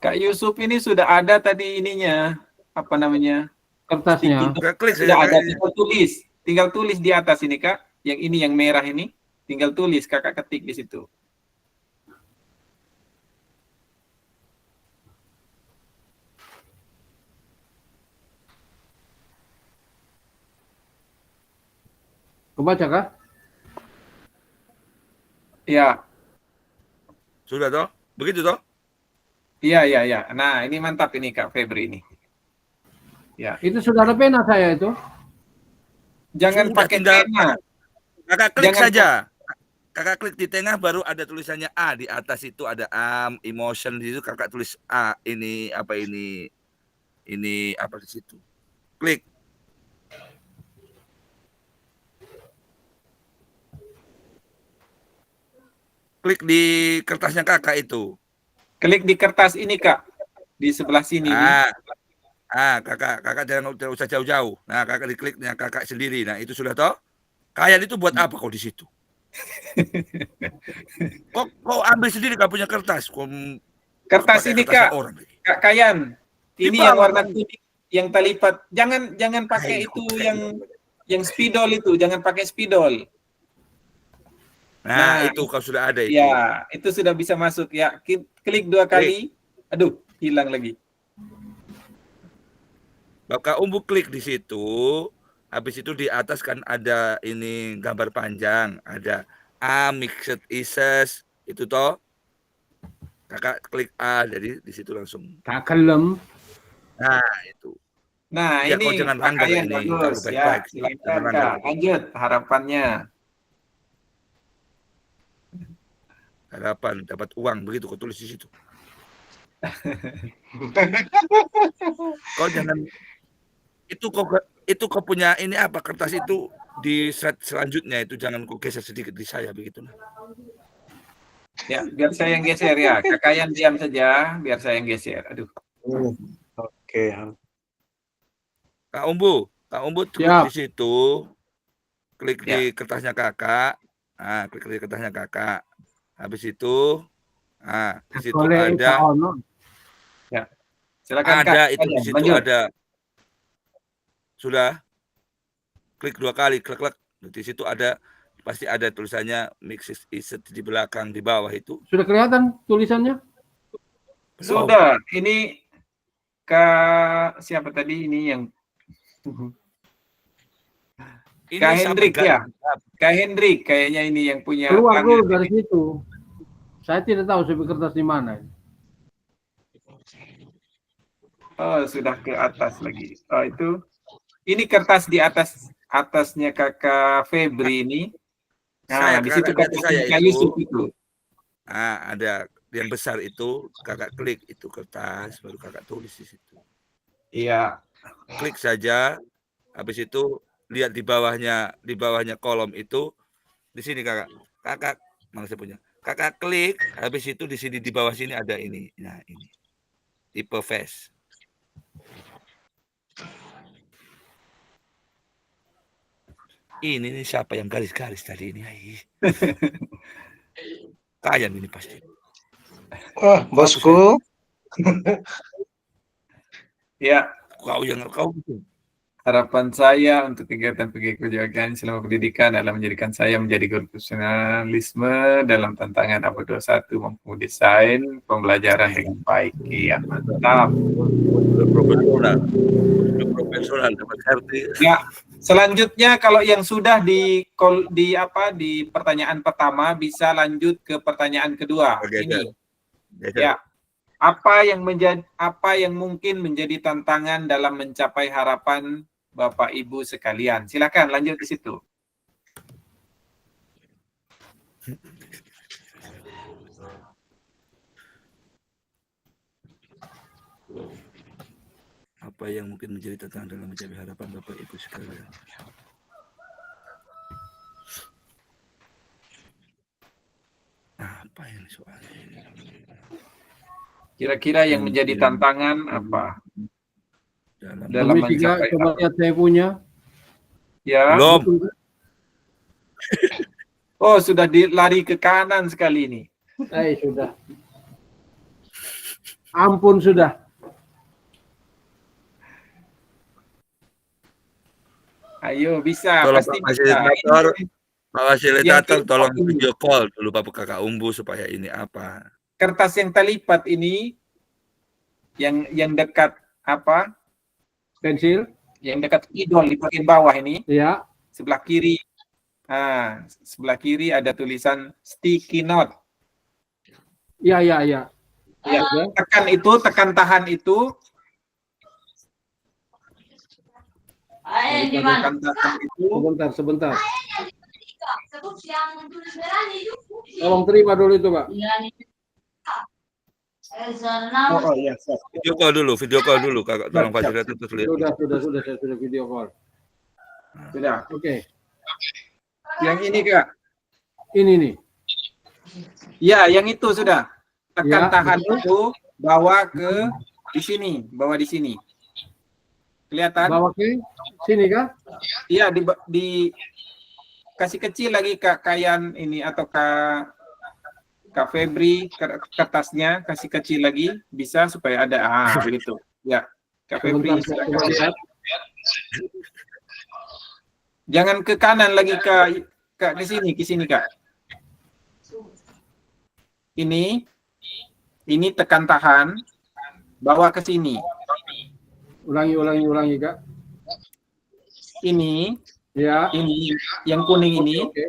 Speaker 1: Kak Yusuf ini sudah ada tadi ininya, apa namanya?
Speaker 2: Kertasnya.
Speaker 4: Klik
Speaker 1: Sudah
Speaker 4: saya.
Speaker 1: ada, tinggal tulis di atas ini Kak. Yang ini yang merah ini, tinggal tulis Kakak ketik di situ.
Speaker 2: Kebaca kah?
Speaker 1: Ya,
Speaker 4: Sudah toh? Begitu toh?
Speaker 1: iya. Nah, ini mantap ini Kak Febri ini. Ya,
Speaker 2: Itu sudah ada pena saya itu.
Speaker 1: jangan
Speaker 4: Sudah,
Speaker 1: pakai
Speaker 4: tinggal-
Speaker 1: pena.
Speaker 4: Kakak klik
Speaker 1: Jangan-
Speaker 4: saja. Kakak klik di tengah baru ada tulisannya A, di atas itu ada emotion di situ kakak tulis A, ini apa ini apa di situ. Klik. Klik di kertasnya kakak itu.
Speaker 1: Klik di kertas ini Kak. Di sebelah sini nih.
Speaker 4: Kakak jangan usah jauh-jauh. Nah, kakak dikliknya kakak sendiri. Nah, itu sudah toh? Kalian itu buat apa kau di situ? Kau ambil sendiri gak punya kertas.
Speaker 1: Kertas
Speaker 4: pakai
Speaker 1: ini
Speaker 4: kertasnya
Speaker 1: Kak.
Speaker 4: orang lagi.
Speaker 1: Kak Kayan.
Speaker 4: Di
Speaker 1: Ini yang
Speaker 4: bawah,
Speaker 1: warna
Speaker 4: kan?
Speaker 1: kuning yang tali lipat. Jangan pakai itu yang spidol itu, jangan pakai spidol.
Speaker 4: Nah, itu kau sudah ada itu.
Speaker 1: Ya, itu sudah bisa masuk ya. Klik 2 kali. Aduh, hilang lagi.
Speaker 4: Maka Umbu klik di situ. Habis itu di atas kan ada ini gambar panjang, ada A mixed ises itu toh. Kakak klik A, jadi di situ langsung.
Speaker 2: Tak kelem.
Speaker 4: Nah, itu.
Speaker 1: Nah,
Speaker 4: Ya, kau
Speaker 1: ini
Speaker 4: jangan
Speaker 1: Pak
Speaker 4: langgar
Speaker 1: Kayan
Speaker 4: ini,
Speaker 1: bagus
Speaker 4: taruh
Speaker 1: ya.
Speaker 4: baik-baik.
Speaker 1: Silakan
Speaker 4: Jangan langgar.
Speaker 1: Kak, lanjut harapannya.
Speaker 4: Harapan dapat uang, begitu kau tulis di situ. Kau jangan itu kau punya ini apa kertas itu di slide selanjutnya itu jangan kau geser sedikit di saya begitu.
Speaker 1: Ya, biar saya yang geser ya. Kak Kayan diam saja, biar saya yang geser. Aduh.
Speaker 6: oke.
Speaker 4: Kak Umbu klik
Speaker 2: Siap.
Speaker 4: di situ, klik di kertasnya kakak, klik di kertasnya kakak. Habis itu, di situ
Speaker 2: Boleh
Speaker 4: ada,
Speaker 1: Silakan Kak.
Speaker 4: ada itu di
Speaker 1: Kayan,
Speaker 4: situ
Speaker 1: lanjut.
Speaker 4: ada, sudah, klik 2 kali, klik. Di situ ada pasti ada tulisannya mixed iset di belakang di bawah itu.
Speaker 2: Sudah kelihatan tulisannya?
Speaker 1: Sudah. Ini Kak siapa tadi ini yang
Speaker 4: Ini
Speaker 1: Kak
Speaker 4: sama
Speaker 1: Hendrik ya?
Speaker 4: ganda.
Speaker 1: Kak Hendrik kayaknya ini yang punya
Speaker 2: Keluar
Speaker 1: tangan.
Speaker 2: dulu dari situ. Saya tidak tahu sepi kertas di mana.
Speaker 1: Oh, sudah ke atas lagi. Oh, itu. Ini kertas di atasnya Kakak Febri ini. Nah, di situ
Speaker 4: Kakak saya
Speaker 1: Kak
Speaker 4: itu.
Speaker 1: Yusuf itu.
Speaker 4: Ada yang besar itu kakak klik itu kertas baru kakak tulis di situ.
Speaker 1: Iya.
Speaker 4: klik saja. Habis itu lihat di bawahnya kolom itu, di sini kakak mana saya punya, kakak klik, habis itu di sini di bawah sini ada ini, nah ini tipe face. Ini nih siapa yang garis-garis tadi ini? Kalian ini pasti.
Speaker 6: Wah, bosku.
Speaker 1: Ya,
Speaker 4: Kau
Speaker 1: harapan saya untuk kegiatan-kegiatan kejagaan selama pendidikan adalah menjadikan saya menjadi guru profesionalisme dalam tantangan abad 21 mampu desain pembelajaran dengan baik. Ya, mantap.
Speaker 4: profesional dapat arti.
Speaker 1: Ya, selanjutnya kalau yang sudah di pertanyaan pertama bisa lanjut ke pertanyaan kedua. Ini. Ya. Apa yang mungkin menjadi tantangan dalam mencapai harapan Bapak Ibu sekalian? Silakan lanjut ke situ.
Speaker 4: Apa yang mungkin menjadi tantangan dalam mencapai harapan Bapak Ibu sekalian? Apa yang soalnya?
Speaker 1: Kira-kira yang menjadi tantangan apa?
Speaker 2: Dalam mencapai coba lihat saya punya.
Speaker 1: Ya.
Speaker 4: Belum.
Speaker 1: Oh, sudah lari ke kanan sekali ini.
Speaker 2: Sudah. Ampun sudah.
Speaker 1: Ayo bisa,
Speaker 4: Tolong
Speaker 1: pasti
Speaker 4: Pak
Speaker 1: bisa.
Speaker 4: Pak fasilitator tolong
Speaker 1: ini.
Speaker 4: video call dulu Pak Kakak Umbu supaya ini apa?
Speaker 1: Kertas yang terlipat ini yang dekat apa?
Speaker 2: Pensil.
Speaker 1: Yang dekat idol di bagian bawah ini.
Speaker 2: Ya.
Speaker 1: Sebelah kiri. Sebelah kiri ada tulisan sticky note.
Speaker 2: Ya.
Speaker 1: Ya, tekan tahan itu. Tekan tahan itu.
Speaker 2: Sebentar. Tolong terima dulu itu, Pak.
Speaker 1: Oh iya,
Speaker 4: video call dulu Kakak, tolong fasilitator terus lihat.
Speaker 2: Sudah saya sudah video call.
Speaker 1: Sudah.
Speaker 2: Oke.
Speaker 1: Yang ini, Kak.
Speaker 2: Ini nih.
Speaker 1: Ya, yang itu sudah. Tekan
Speaker 2: Ya,
Speaker 1: tahan
Speaker 2: betul.
Speaker 1: itu bawa ke di sini, bawa di sini. Kelihatan?
Speaker 2: Bawa ke sini kah?
Speaker 1: Iya, di kasih kecil lagi Kak Kayan ini atau Kak Febri kertasnya kasih kecil lagi bisa supaya ada begitu. Ya, Kak Febri.
Speaker 2: Coba lihat.
Speaker 1: Jangan ke kanan lagi Kak ke sini Kak. Ini tekan tahan bawa ke sini.
Speaker 2: Ulangi Kak.
Speaker 1: Ini
Speaker 2: Ya.
Speaker 1: ini yang kuning ini.
Speaker 2: Oke.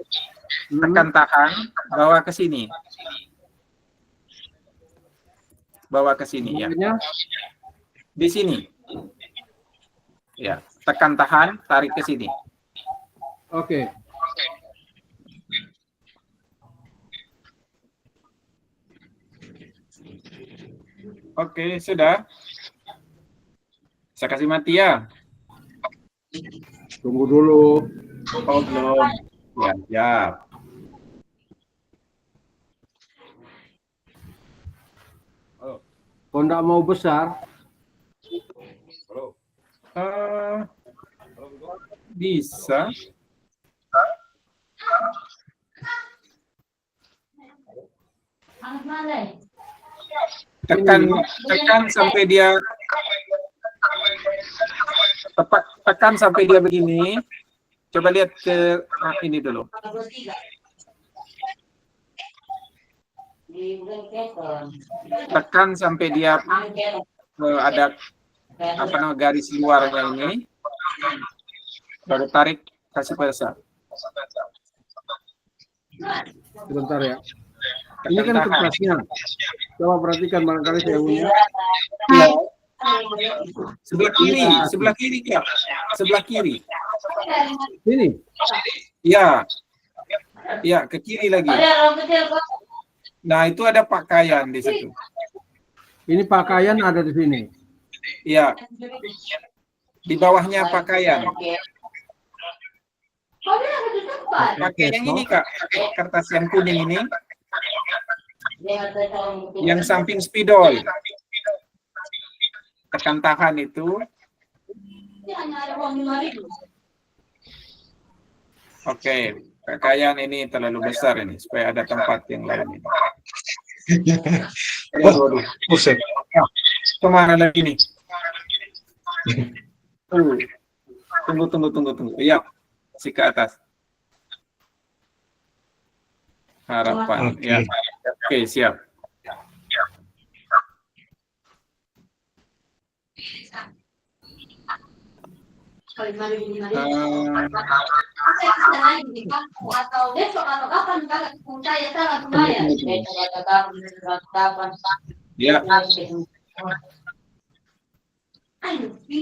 Speaker 1: Tekan tahan bawa ke sini. Bawa ke sini ya. Di sini. Ya, tekan tahan, tarik ke sini.
Speaker 2: Oke.
Speaker 1: Oke, sudah. Saya kasih mati ya.
Speaker 2: Tunggu dulu.
Speaker 1: Oh, belum. Ya.
Speaker 2: Kalau nggak mau besar,
Speaker 1: bisa. Tekan sampai dia tekan sampai dia begini. Coba lihat ke ini dulu. Tekan sampai dia ada garis luarnya ini. Baru tarik, kasih besar.
Speaker 2: sebentar ya. Ini kan kertasnya. Coba perhatikan barangkali saya punya.
Speaker 1: Ya. Sebelah kiri ya. Sebelah kiri.
Speaker 2: Sini.
Speaker 1: Ya. Ya, ke kiri lagi. Nah, itu ada pakaian di situ.
Speaker 2: Ini pakaian ada di sini.
Speaker 1: Ya. Di bawahnya pakaian. Pakai yang ini Kak, kertas yang kuning ini. Yang samping spidol. Tekan tahan itu. Oke, pakaian ini terlalu besar ini, supaya ada tempat yang lain ini. Waduh,
Speaker 6: Buset.
Speaker 1: kemana lagi nih? Tunggu. Ya, si ke atas. Harapan,
Speaker 6: Oke.
Speaker 1: ya. Oke, siap. Ya,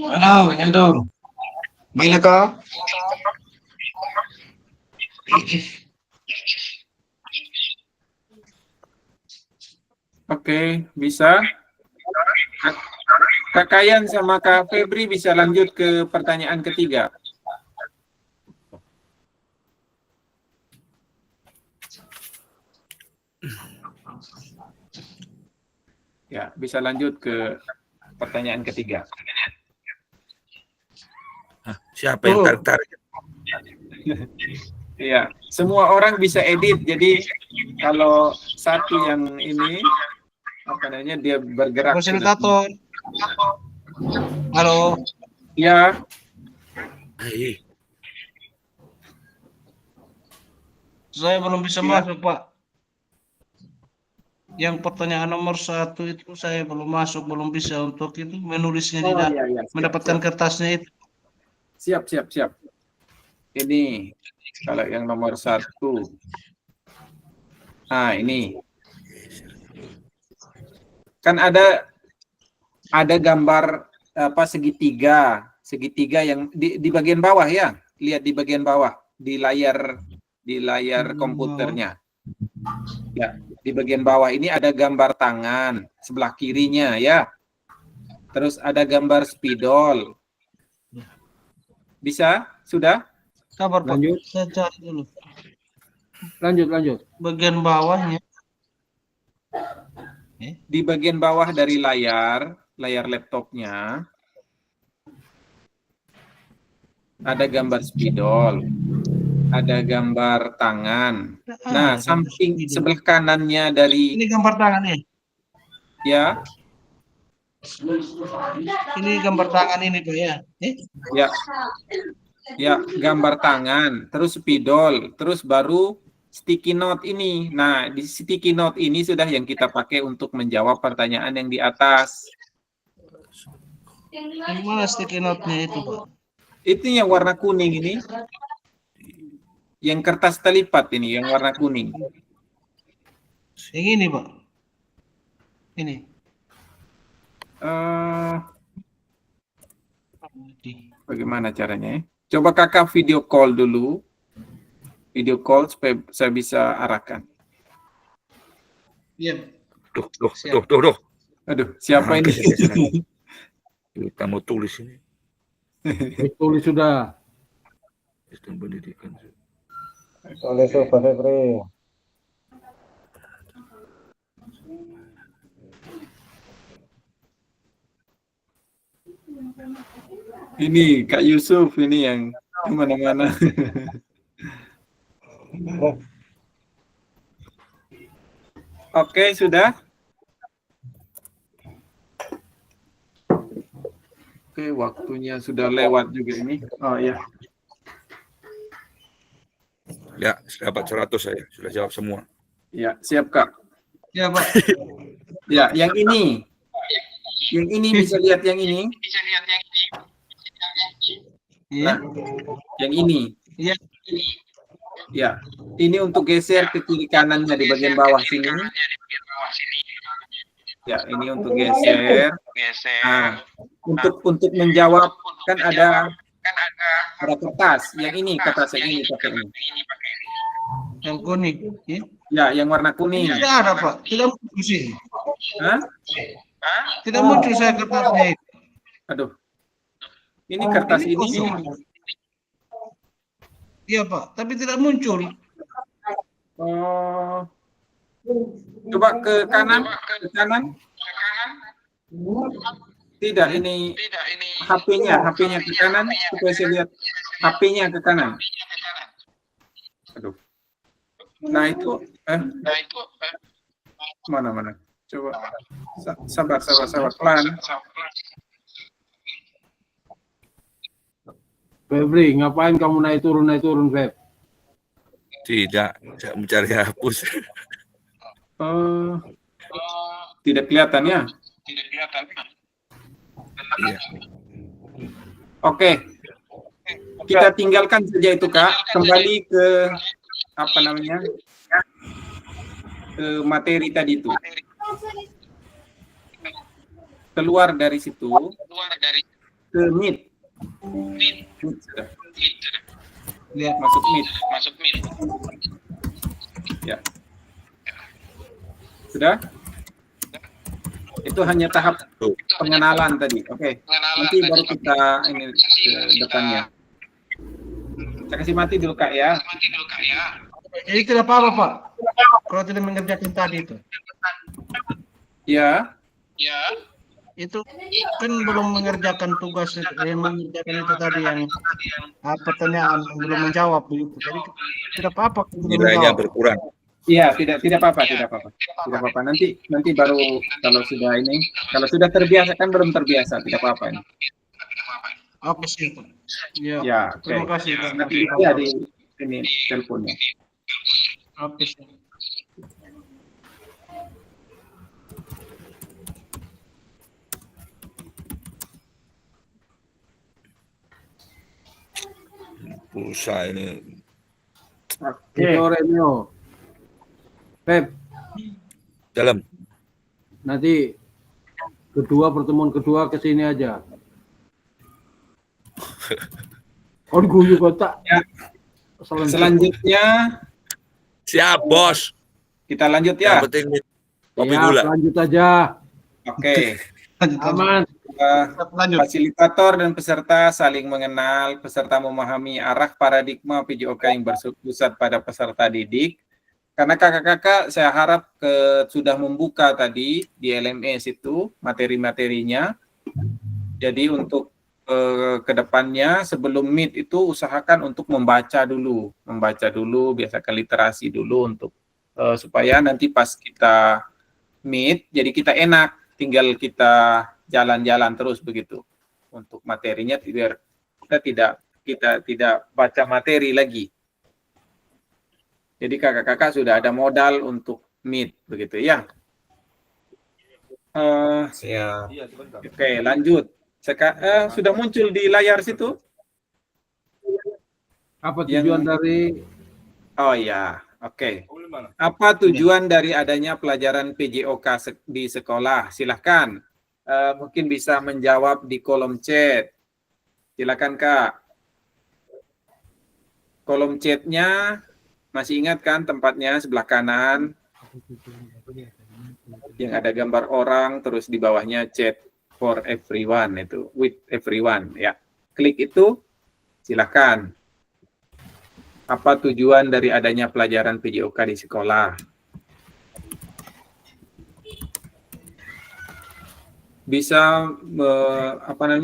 Speaker 6: Halo, Eldor. Gimana kau?
Speaker 1: oke, bisa. Kak Kayan sama Kak Febri bisa lanjut ke pertanyaan ketiga. Ya, bisa lanjut ke pertanyaan ketiga.
Speaker 4: Siapa yang tarik-tarik?
Speaker 1: Iya, semua orang bisa edit. Jadi kalau satu yang ini apa namanya dia bergerak.
Speaker 5: Fasilitator. Halo.
Speaker 1: Ya,
Speaker 4: Hei,
Speaker 5: Saya belum bisa
Speaker 1: Ya.
Speaker 5: masuk, Pak. Yang pertanyaan nomor 1 itu saya belum masuk, belum bisa untuk itu menulisnya di dalam,
Speaker 1: iya,
Speaker 5: mendapatkan kertasnya itu.
Speaker 1: siap. Ini kalau yang nomor 1. Nah, ini kan ada gambar apa segitiga yang di bagian bawah ya. Lihat di bagian bawah di layar komputernya. Ya, di bagian bawah ini ada gambar tangan sebelah kirinya ya. Terus ada gambar spidol. Bisa? Sudah?
Speaker 5: Sabar, Pak.
Speaker 2: Lanjut.
Speaker 5: Saya cari dulu.
Speaker 2: Lanjut.
Speaker 5: Bagian bawahnya.
Speaker 1: Di bagian bawah dari layar laptopnya ada gambar spidol, ada gambar tangan. Nah, samping sebelah kanannya dari
Speaker 5: Ini gambar tangan nih.
Speaker 1: ya,
Speaker 5: Ini gambar tangan ini, Pak ya.
Speaker 1: ya gambar tangan, terus spidol, terus baru sticky note ini. Nah, di sticky note ini sudah yang kita pakai untuk menjawab pertanyaan yang di atas.
Speaker 5: Yang mana sticky note-nya itu, Pak?
Speaker 1: Itu yang warna kuning ini. Yang kertas terlipat ini, yang warna kuning.
Speaker 5: Yang ini, Pak. Ini.
Speaker 1: Bagaimana caranya? Coba kakak video call dulu. Video call supaya saya bisa arahkan.
Speaker 5: Iya.
Speaker 4: Duh.
Speaker 1: Aduh, siapa ini?
Speaker 4: Kamu tulis ini.
Speaker 2: Tulis sudah.
Speaker 4: Sistem pendidikan.
Speaker 6: Oleh Sobat Febri.
Speaker 1: Ini Kak Yusuf ini yang kemana-mana. Oke, sudah. Oke, waktunya sudah lewat juga ini. Oh ya.
Speaker 4: Ya, dapat 100 saya. Sudah jawab semua.
Speaker 1: Ya, siap Kak.
Speaker 5: Ya, Pak.
Speaker 1: Ya, yang ini. Yang ini bisa lihat yang ini.
Speaker 5: Iya.
Speaker 1: Nah, yang ini.
Speaker 5: Iya.
Speaker 1: Ya, ini untuk geser ke kiri kanannya di bagian bawah sini. Ya, ini untuk geser. Nah, untuk menjawab kan ada kertas. Yang ini kertas yang ini pakai ini.
Speaker 5: Yang kuning. Ya.
Speaker 1: Ya, yang warna kuning.
Speaker 5: Tidak ada, Pak. Tidak muncul sih.
Speaker 1: Hah?
Speaker 5: Tidak muncul saya kertasnya itu.
Speaker 1: Aduh. Ini kertas ini.
Speaker 5: kosong. Iya Pak, tapi tidak muncul.
Speaker 1: Oh, coba ke kanan, ke kanan. Tidak, ini HP-nya ke kanan supaya saya lihat. HP-nya ke kanan. Aduh. Nah itu, mana? Coba, sabar, pelan.
Speaker 2: Febri, ngapain kamu naik turun, Feb?
Speaker 4: Tidak, saya mencari hapus.
Speaker 1: Tidak kelihatan ya?
Speaker 4: Iya.
Speaker 1: Oke, kita tinggalkan saja itu Kak. Kembali ke apa namanya? Ke materi tadi itu. Keluar dari situ ke Meet.
Speaker 5: Lihat
Speaker 1: Masuk Meet. Ya. Sudah? Itu hanya tahap pengenalan tadi. Oke. Nanti baru kita ini ke depannya. Saya kasih mati dulu Kak ya.
Speaker 5: Jadi tidak apa-apa Pak, kalau tidak mengerjakan tadi itu.
Speaker 1: Ya.
Speaker 5: Itu kan belum mengerjakan tugas, mengerjakan itu tadi yang pertanyaan belum menjawab begitu. Jadi tidak apa-apa.
Speaker 4: Nilainya berkurang.
Speaker 1: Iya, tidak apa-apa. Nanti baru kalau sudah terbiasa kan belum terbiasa, tidak apa-apa ini.
Speaker 5: Apa sih Pak?
Speaker 1: Ya, oke.
Speaker 5: Terima kasih Pak.
Speaker 1: Nanti ya di ini teleponnya.
Speaker 5: Apa sih?
Speaker 4: Pulsa ini.
Speaker 2: Sore Neo. Feb,
Speaker 4: Dalam.
Speaker 2: nanti pertemuan kedua ke sini aja. Oh, diguyu kotak.
Speaker 1: Ya. Selanjutnya
Speaker 4: Siap, Bos.
Speaker 1: kita lanjut
Speaker 4: Yang
Speaker 1: ya.
Speaker 4: penting kopi
Speaker 2: Ya,
Speaker 4: gula.
Speaker 2: lanjut aja.
Speaker 1: Oke.
Speaker 2: Aman.
Speaker 5: Lanjut.
Speaker 1: Fasilitator dan peserta saling mengenal, peserta memahami arah paradigma PJOK yang berpusat pada peserta didik. Karena kakak-kakak saya harap sudah membuka tadi di LMS itu materi-materinya. Jadi untuk kedepannya sebelum Meet itu usahakan untuk membaca dulu, biasakan literasi dulu untuk supaya nanti pas kita Meet, jadi kita enak, tinggal kita jalan-jalan terus begitu untuk materinya, biar kita tidak baca materi lagi. Jadi kakak-kakak sudah ada modal untuk Meet begitu ya.
Speaker 3: Siap.
Speaker 1: Oke, lanjut. Sudah muncul di layar situ?
Speaker 2: Apa tujuan dari
Speaker 1: Oh ya, oke. Apa tujuan dari adanya pelajaran PJOK di sekolah? Silahkan. Mungkin bisa menjawab di kolom chat. Silakan Kak. Kolom chatnya masih ingat kan tempatnya sebelah kanan? Yang ada gambar orang, terus di bawahnya chat for everyone, itu with everyone ya. Klik itu, silakan. Apa tujuan dari adanya pelajaran PJOK di sekolah? Bisa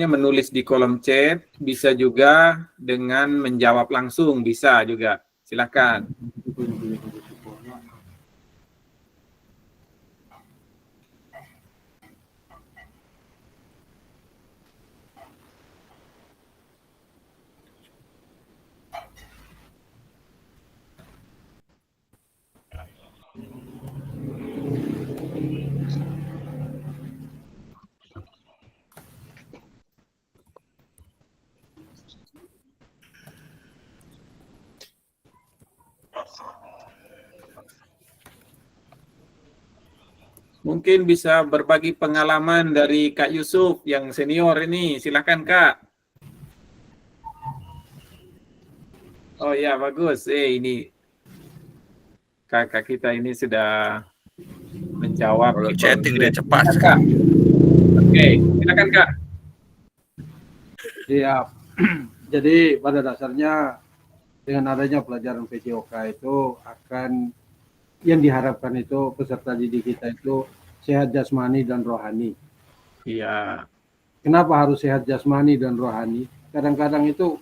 Speaker 1: menulis di kolom chat, bisa juga dengan menjawab langsung, bisa juga. Silakan. Mungkin bisa berbagi pengalaman dari Kak Yusuf yang senior ini. Silakan Kak. Oh ya, bagus. Ini kakak kita ini sudah menjawab.
Speaker 4: Kalau chatting dia cepat
Speaker 1: Kak. Oke, silakan Kak.
Speaker 2: Siap. Jadi pada dasarnya dengan adanya pelajaran PJOK itu akan yang diharapkan itu peserta didik kita itu sehat jasmani dan rohani.
Speaker 1: Iya.
Speaker 2: Kenapa harus sehat jasmani dan rohani? Kadang-kadang itu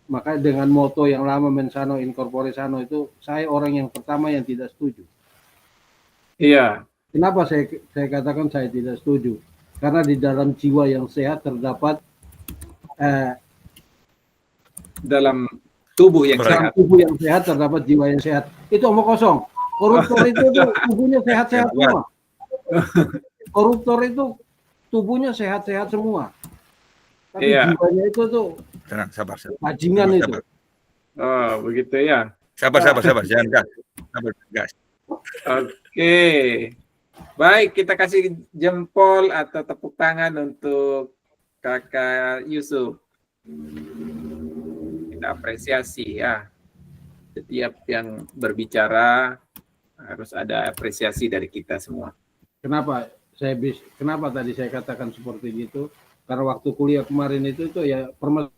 Speaker 2: makanya dengan moto yang lama mens sano in corpore sano itu saya orang yang pertama yang tidak setuju.
Speaker 1: Iya.
Speaker 2: Kenapa saya katakan saya tidak setuju? Karena di dalam jiwa yang sehat terdapat
Speaker 1: Dalam tubuh yang
Speaker 2: dalam
Speaker 1: sehat.
Speaker 2: tubuh yang sehat terdapat jiwa yang sehat. Itu omong kosong. Koruptor itu tubuhnya sehat-sehat semua. Koruptor itu tubuhnya sehat-sehat semua. Tapi
Speaker 1: Iya.
Speaker 2: jiwanya itu tuh
Speaker 4: Tenang, sabar.
Speaker 2: bajingan
Speaker 4: Sabar,
Speaker 2: itu.
Speaker 4: sabar.
Speaker 1: Oh, begitu ya.
Speaker 4: Sabar. Jangan gas. Sabar, gas.
Speaker 1: Oke. Baik, kita kasih jempol atau tepuk tangan untuk Kakak Yusuf. Kita apresiasi ya. Setiap yang berbicara harus ada apresiasi dari kita semua.
Speaker 2: Kenapa tadi saya katakan seperti itu? Karena waktu kuliah kemarin itu ya permasalahan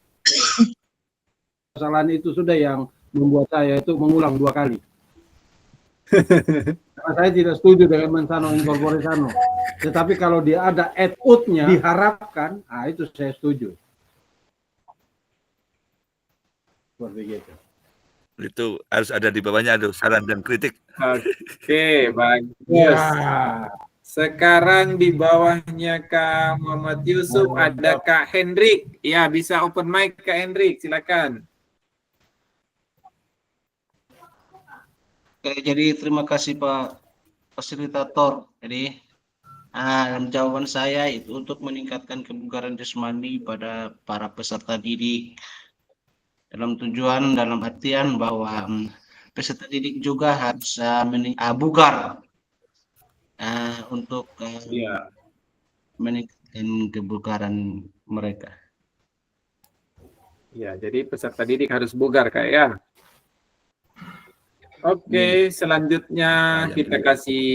Speaker 2: itu sudah yang membuat saya itu mengulang 2 kali. Karena saya tidak setuju dengan mens sano in corpore sano. Tetapi kalau dia ada et-ut-nya diharapkan, itu saya setuju. Seperti gitu.
Speaker 4: Itu harus ada di bawahnya ada saran dan kritik.
Speaker 1: Oke, bagus.
Speaker 2: Ya.
Speaker 1: Sekarang di bawahnya Kak Muhammad Yusuf ada Kak Hendrik. Ya, bisa open mic Kak Hendrik, silakan.
Speaker 5: Oke, jadi terima kasih Pak Fasilitator. Jadi dalam jawaban saya itu untuk meningkatkan kebugaran jasmani pada para peserta didik dalam artian bahwa peserta didik juga harus bugar untuk
Speaker 1: Iya.
Speaker 5: meningkatkan kebugaran mereka.
Speaker 1: Ya, jadi peserta didik harus bugar Kak ya. Oke, selanjutnya kita kasih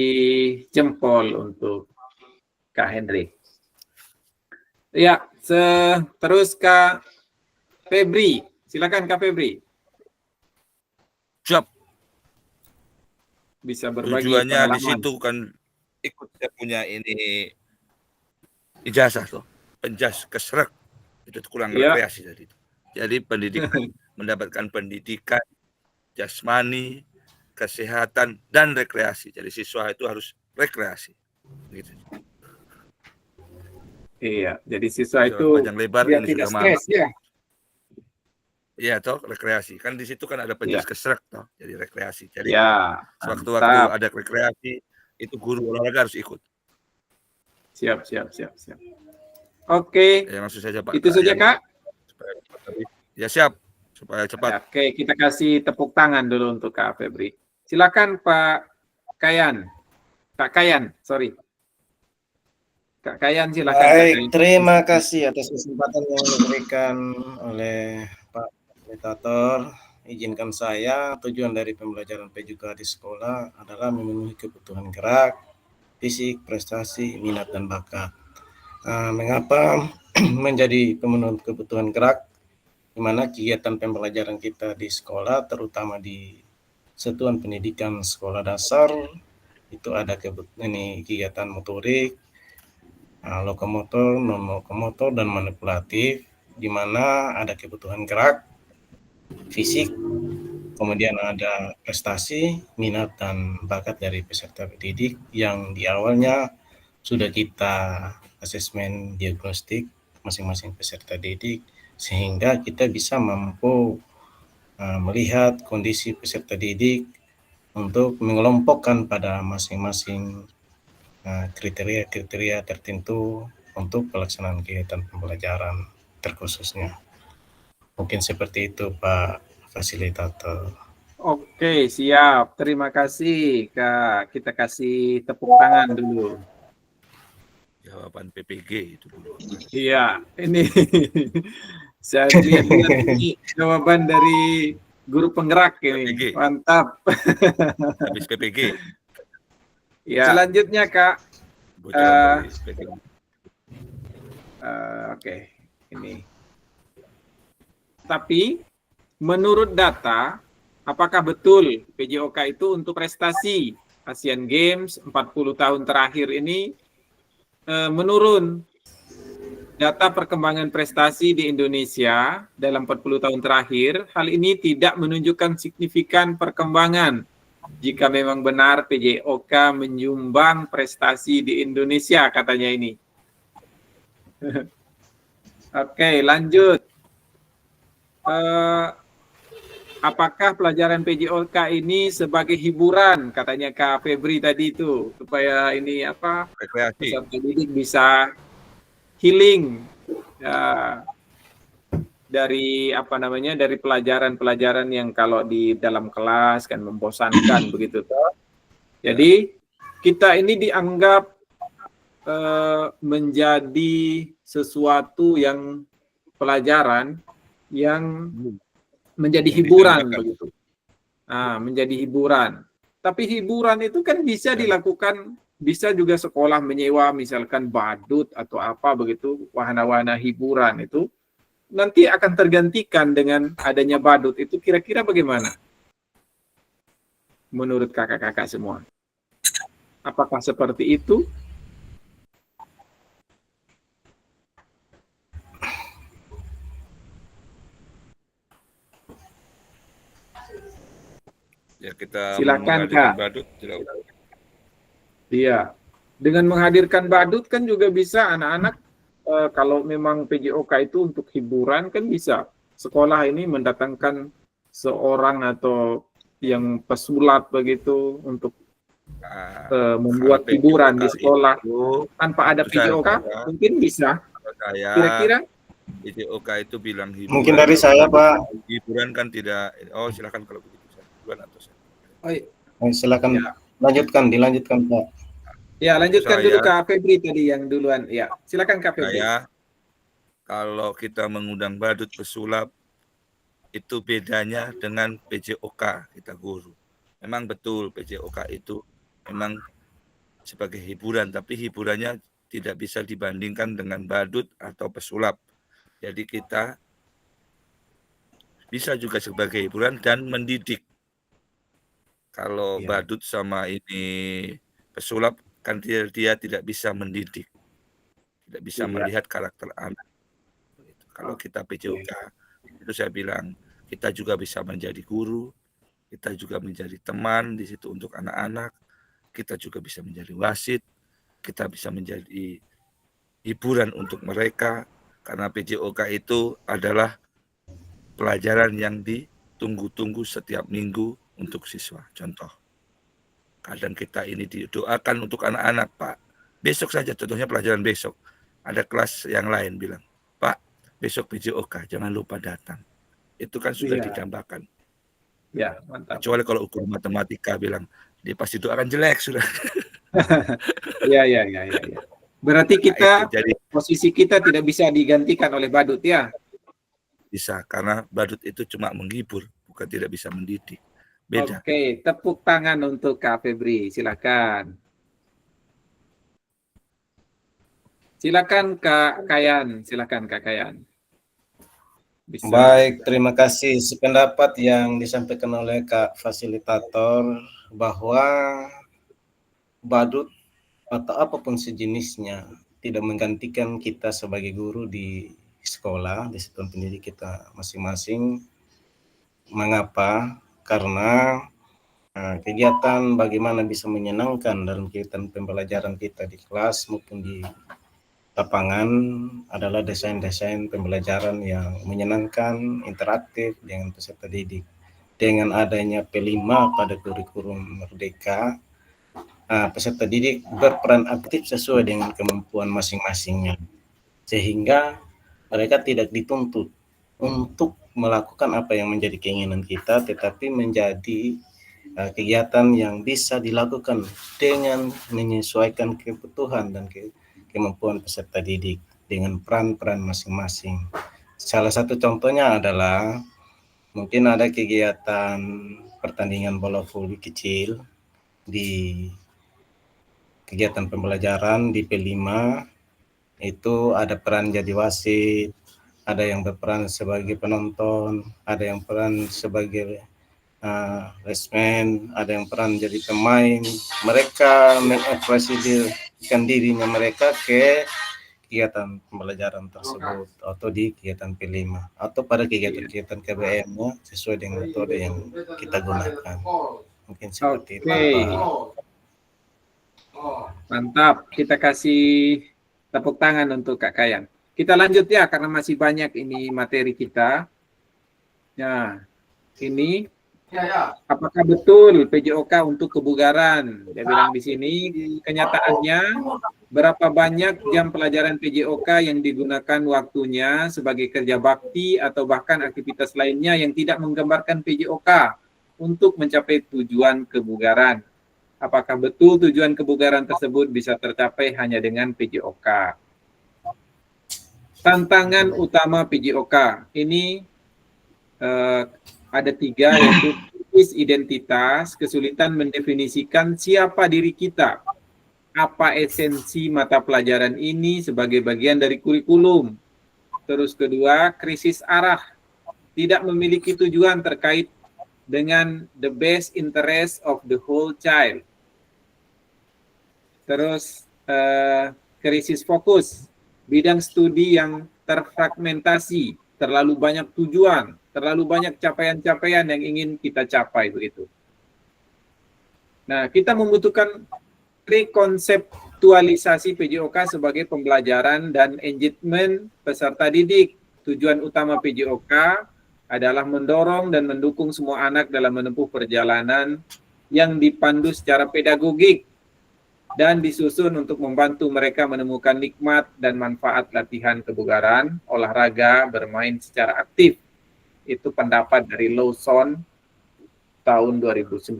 Speaker 1: jempol untuk Kak Hendrik. Ya, terus Kak Febri. Silakan Kak Febri.
Speaker 4: Siap.
Speaker 1: Bisa berbagi
Speaker 4: Tujuannya di
Speaker 1: pengalaman.
Speaker 4: situ kan ikut saya punya ini ijazah tuh, penjas keserak itu kurang rekreasi tadi itu. Jadi pendidikan mendapatkan pendidikan jasmani, kesehatan dan rekreasi. Jadi siswa itu harus rekreasi. Gitu.
Speaker 1: Iya, jadi siswa itu
Speaker 4: panjang lebar
Speaker 1: biar
Speaker 4: ini
Speaker 1: tidak
Speaker 4: sudah
Speaker 1: stres ya.
Speaker 4: Iya toh rekreasi. Kan di situ kan ada penjas keserak toh, jadi rekreasi. Jadi sewaktu-waktu ada rekreasi itu guru olahraga harus ikut.
Speaker 1: Siap. Oke.
Speaker 4: Ya maksud saya Pak.
Speaker 1: Itu saja Kak.
Speaker 4: Ya siap supaya cepat.
Speaker 1: Oke, kita kasih tepuk tangan dulu untuk Kak Febri. Silakan Pak Kayan. Kak Kayan, sorry. Kak Kayan silakan.
Speaker 6: Baik, terima kasih atas kesempatan yang diberikan oleh Pak Fasilitator. Izinkan saya, tujuan dari pembelajaran PJOK di sekolah adalah memenuhi kebutuhan gerak, fisik, prestasi, minat, dan bakat. Mengapa menjadi pemenuhan kebutuhan gerak? Di mana kegiatan pembelajaran kita di sekolah, terutama di satuan pendidikan sekolah dasar, itu ada kegiatan motorik, lokomotor, non-lokomotor, dan manipulatif, di mana ada kebutuhan gerak, fisik, kemudian ada prestasi, minat, dan bakat dari peserta didik yang di awalnya sudah kita asesmen diagnostik masing-masing peserta didik, sehingga kita bisa mampu melihat kondisi peserta didik untuk mengelompokkan pada masing-masing kriteria-kriteria tertentu untuk pelaksanaan kegiatan pembelajaran terkhususnya. Mungkin seperti itu Pak Fasilitator.
Speaker 1: Oke, siap. Terima kasih Kak. Kita kasih tepuk tangan dulu.
Speaker 4: Jawaban PPG itu dulu.
Speaker 1: Iya, ini saya lihat ini jawaban dari guru penggerak ini.
Speaker 4: PPG.
Speaker 1: Mantap.
Speaker 4: Habis PPG.
Speaker 1: Ya, selanjutnya Kak.
Speaker 4: Bocoran dari PPG.
Speaker 1: Oke, ini Tapi menurut data, apakah betul PJOK itu untuk prestasi? Asian Games 40 tahun terakhir ini menurun. Data perkembangan prestasi di Indonesia dalam 40 tahun terakhir, hal ini tidak menunjukkan signifikan perkembangan. Jika memang benar PJOK menyumbang prestasi di Indonesia, katanya ini. Oke, lanjut. Apakah pelajaran PJOK ini sebagai hiburan, katanya Kak Febri tadi itu, supaya ini apa?
Speaker 4: Rekreasi.
Speaker 1: Peserta didik bisa healing ya, dari apa namanya, dari pelajaran-pelajaran yang kalau di dalam kelas kan membosankan begitu toh. Jadi kita ini dianggap menjadi sesuatu yang pelajaran yang menjadi hiburan begitu. Nah, menjadi hiburan. Tapi hiburan itu kan bisa dilakukan, bisa juga sekolah menyewa misalkan badut atau apa begitu, wahana-wahana hiburan itu nanti akan tergantikan dengan adanya badut. Itu kira-kira bagaimana? Menurut kakak-kakak semua. Apakah seperti itu?
Speaker 4: Ya kita
Speaker 1: Silakan,
Speaker 4: menghadirkan
Speaker 1: Kak.
Speaker 4: badut tidak usah.
Speaker 1: Iya. Dengan menghadirkan badut kan juga bisa anak-anak kalau memang PJOK itu untuk hiburan kan bisa. Sekolah ini mendatangkan seorang atau yang pesulap begitu untuk membuat hiburan di sekolah tanpa ada PJOK mungkin bisa.
Speaker 4: Saya
Speaker 1: Kira-kira
Speaker 4: PJOK itu bilang hiburan.
Speaker 6: Mungkin dari saya, Pak.
Speaker 4: Hiburan kan tidak. Oh, silakan kalau begitu. Hiburan atau saya.
Speaker 1: oh, iya.
Speaker 6: Silakan
Speaker 1: Ya.
Speaker 6: dilanjutkan, Pak.
Speaker 1: Ya, lanjutkan
Speaker 4: Saya-
Speaker 1: dulu Kak Febri tadi yang duluan. Ya, silakan Kak Febri.
Speaker 4: Kalau kita mengundang badut pesulap, itu bedanya dengan PJOK kita guru. Memang betul PJOK itu memang sebagai hiburan, tapi hiburannya tidak bisa dibandingkan dengan badut atau pesulap. Jadi kita bisa juga sebagai hiburan dan mendidik. Kalau
Speaker 1: Ya.
Speaker 4: badut sama ini pesulap kan dia tidak bisa mendidik, tidak bisa
Speaker 1: Iya.
Speaker 4: melihat karakter anak. Kalau kita PJOK, itu saya bilang kita juga bisa menjadi guru, kita juga menjadi teman di situ untuk anak-anak, kita juga bisa menjadi wasit, kita bisa menjadi hiburan untuk mereka, karena PJOK itu adalah pelajaran yang ditunggu-tunggu setiap minggu untuk siswa. Contoh, kadang kita ini didoakan untuk anak-anak, Pak. Besok saja, contohnya pelajaran besok. Ada kelas yang lain bilang, Pak, besok PJOK, jangan lupa datang. Itu kan sudah
Speaker 1: Iya.
Speaker 4: didambakan.
Speaker 1: Ya, mantap.
Speaker 4: Kecuali kalau ukur matematika bilang, dia pasti doakan jelek sudah.
Speaker 1: Ya. Berarti kita,
Speaker 4: Jadi
Speaker 1: posisi kita tidak bisa digantikan oleh badut ya?
Speaker 4: bisa, karena badut itu cuma menghibur, bukan tidak bisa mendidik. Beda.
Speaker 1: Oke, tepuk tangan untuk Kak Febri, silakan. Silakan Kak Kayan. Bisa.
Speaker 6: Baik, terima kasih. Sependapat yang disampaikan oleh Kak Fasilitator bahwa badut atau apapun sejenisnya tidak menggantikan kita sebagai guru di sekolah, di satuan pendidik kita masing-masing. Mengapa? Karena kegiatan bagaimana bisa menyenangkan dalam kegiatan pembelajaran kita di kelas maupun di lapangan adalah desain-desain pembelajaran yang menyenangkan, interaktif dengan peserta didik. Dengan adanya P5 pada kurikulum Merdeka, peserta didik berperan aktif sesuai dengan kemampuan masing-masingnya, sehingga mereka tidak dituntut untuk melakukan apa yang menjadi keinginan kita, tetapi menjadi kegiatan yang bisa dilakukan dengan menyesuaikan kebutuhan dan kemampuan peserta didik dengan peran-peran masing-masing. Salah satu contohnya adalah mungkin ada kegiatan pertandingan bola voli kecil di kegiatan pembelajaran di P5, itu ada peran jadi wasit, ada yang berperan sebagai penonton, ada yang peran sebagai resmen, ada yang peran jadi pemain. Mereka mengekspresikan dirinya mereka ke kegiatan pembelajaran tersebut atau di kegiatan P5 atau pada kegiatan-kegiatan KBM-nya sesuai dengan metode yang kita gunakan. Mungkin seperti itu,
Speaker 1: Oke.
Speaker 6: Pak.
Speaker 1: Mantap, kita kasih tepuk tangan untuk Kak Kayan. Kita lanjut ya, karena masih banyak ini materi kita. Nah, ini apakah betul PJOK untuk kebugaran? Dia bilang di sini, kenyataannya berapa banyak jam pelajaran PJOK yang digunakan waktunya sebagai kerja bakti atau bahkan aktivitas lainnya yang tidak menggambarkan PJOK untuk mencapai tujuan kebugaran. Apakah betul tujuan kebugaran tersebut bisa tercapai hanya dengan PJOK? Tantangan utama PJOK ini ada 3, yaitu krisis identitas, kesulitan mendefinisikan siapa diri kita, apa esensi mata pelajaran ini sebagai bagian dari kurikulum. Terus kedua, krisis arah, tidak memiliki tujuan terkait dengan the best interest of the whole child. Terus krisis fokus, bidang studi yang terfragmentasi, terlalu banyak tujuan, terlalu banyak capaian-capaian yang ingin kita capai begitu. Nah, kita membutuhkan rekonseptualisasi PJOK sebagai pembelajaran dan engagement peserta didik. Tujuan utama PJOK adalah mendorong dan mendukung semua anak dalam menempuh perjalanan yang dipandu secara pedagogik dan disusun untuk membantu mereka menemukan nikmat dan manfaat latihan kebugaran, olahraga, bermain secara aktif. Itu pendapat dari Lawson tahun 2019.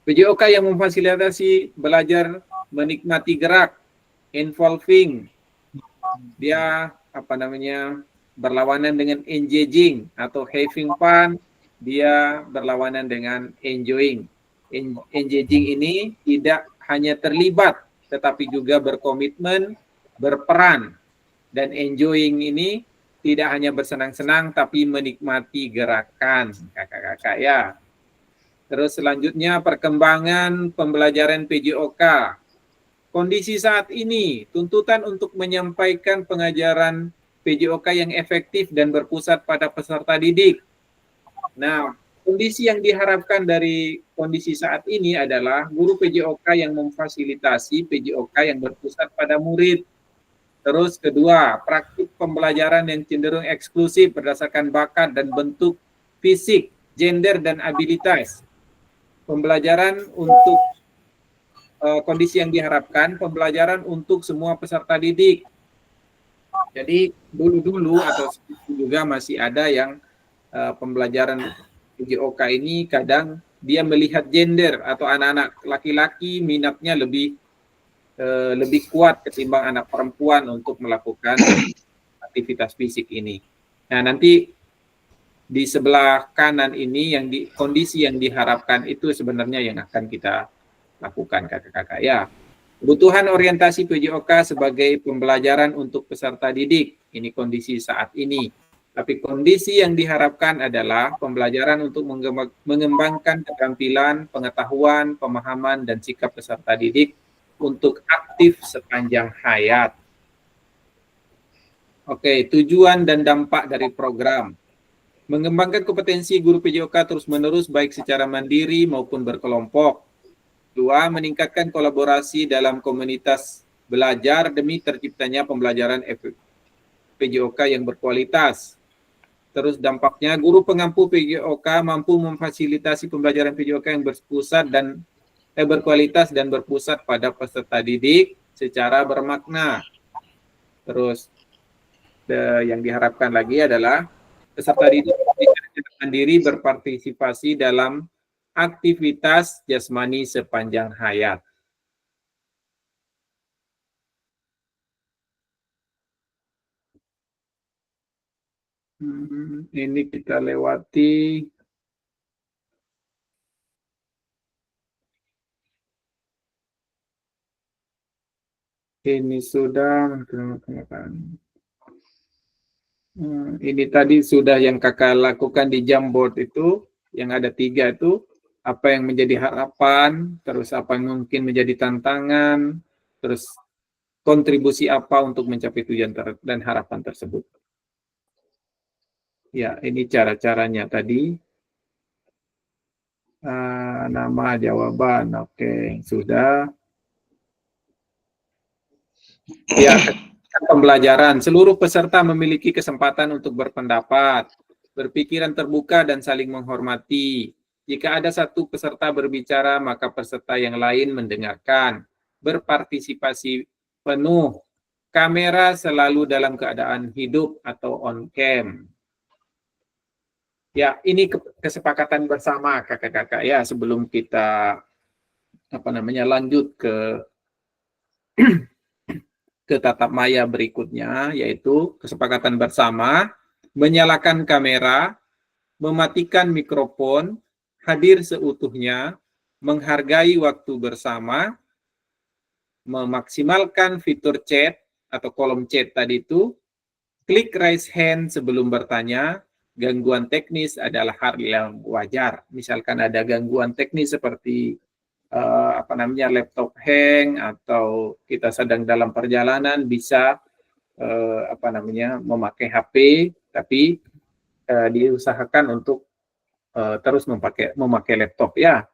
Speaker 1: PJOK yang memfasilitasi belajar menikmati gerak, involving, dia berlawanan dengan engaging atau having fun, dia berlawanan dengan enjoying. Engaging ini tidak hanya terlibat, tetapi juga berkomitmen, berperan. Dan enjoying ini tidak hanya bersenang-senang, tapi menikmati gerakan, kakak-kakak ya. Terus selanjutnya perkembangan pembelajaran PJOK. Kondisi saat ini, tuntutan untuk menyampaikan pengajaran PJOK yang efektif dan berpusat pada peserta didik. Nah, kondisi yang diharapkan dari kondisi saat ini adalah guru PJOK yang memfasilitasi PJOK yang berpusat pada murid. Terus kedua, praktik pembelajaran yang cenderung eksklusif berdasarkan bakat dan bentuk fisik, gender, dan abilitas. Pembelajaran untuk kondisi yang diharapkan, pembelajaran untuk semua peserta didik. Jadi dulu-dulu atau juga masih ada yang pembelajaran PJOK ini kadang dia melihat gender atau anak-anak laki-laki minatnya lebih kuat ketimbang anak perempuan untuk melakukan aktivitas fisik ini. Nah, nanti di sebelah kanan ini yang di kondisi yang diharapkan itu sebenarnya yang akan kita lakukan kakak-kakak ya. Kebutuhan orientasi PJOK sebagai pembelajaran untuk peserta didik. Ini kondisi saat ini. Tapi kondisi yang diharapkan adalah pembelajaran untuk mengembangkan keterampilan, pengetahuan, pemahaman, dan sikap peserta didik untuk aktif sepanjang hayat. Oke, tujuan dan dampak dari program. Mengembangkan kompetensi guru PJOK terus-menerus baik secara mandiri maupun berkelompok. 2. Meningkatkan kolaborasi dalam komunitas belajar demi terciptanya pembelajaran PJOK yang berkualitas. Terus dampaknya, guru pengampu PJOK mampu memfasilitasi pembelajaran PJOK yang berkualitas dan berpusat pada peserta didik secara bermakna. Terus yang diharapkan lagi adalah peserta didik mandiri berpartisipasi dalam aktivitas jasmani sepanjang hayat. Ini kita lewati. Ini sudah. Ini tadi sudah yang kakak lakukan di Jamboard itu, yang ada 3 itu, apa yang menjadi harapan, terus apa yang mungkin menjadi tantangan, terus kontribusi apa untuk mencapai tujuan dan harapan tersebut. Ya, ini cara-caranya tadi. Nama, jawaban, oke, sudah. Ya, pembelajaran. Seluruh peserta memiliki kesempatan untuk berpendapat, berpikiran terbuka, dan saling menghormati. Jika ada satu peserta berbicara, maka peserta yang lain mendengarkan. Berpartisipasi penuh. Kamera selalu dalam keadaan hidup atau on cam. Ya, ini kesepakatan bersama kakak-kakak ya sebelum kita lanjut ke tatap maya berikutnya, yaitu kesepakatan bersama, menyalakan kamera, mematikan mikrofon, hadir seutuhnya, menghargai waktu bersama, memaksimalkan fitur chat atau kolom chat tadi itu, klik raise hand sebelum bertanya. Gangguan teknis adalah hal yang wajar. Misalkan ada gangguan teknis seperti laptop hang atau kita sedang dalam perjalanan, bisa memakai HP, tapi diusahakan untuk terus memakai laptop ya.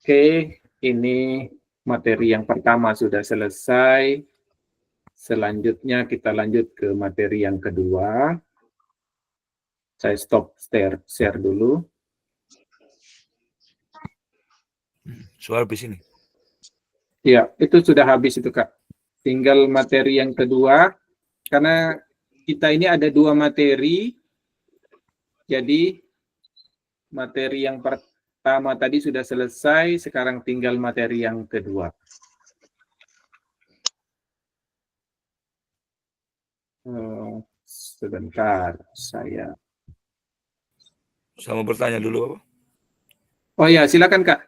Speaker 1: Oke, ini materi yang pertama sudah selesai. Selanjutnya kita lanjut ke materi yang kedua. Saya stop share dulu.
Speaker 4: Soal habis ini.
Speaker 1: Ya, itu sudah habis itu, Kak. Tinggal materi yang kedua, karena kita ini ada 2 materi, jadi materi yang pertama tadi sudah selesai, sekarang tinggal materi yang kedua. Sebentar, saya
Speaker 4: mau bertanya dulu.
Speaker 1: Oh ya, silakan Kak.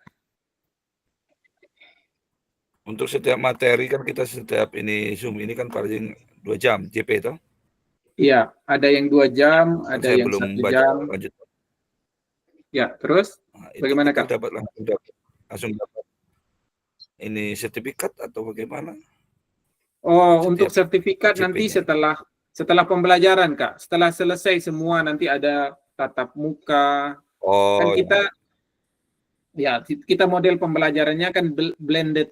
Speaker 4: Untuk setiap materi kan kita setiap ini Zoom ini kan paling 2 jam JP itu.
Speaker 1: Iya, ada yang 2 jam, ada yang 1 jam.
Speaker 4: Lanjut.
Speaker 1: Ya, terus bagaimana Kak?
Speaker 4: Langsung dapat ini sertifikat atau bagaimana?
Speaker 1: Oh, untuk sertifikat nanti setelah pembelajaran Kak. Setelah selesai semua nanti ada tatap muka. Kan kita model pembelajarannya kan blended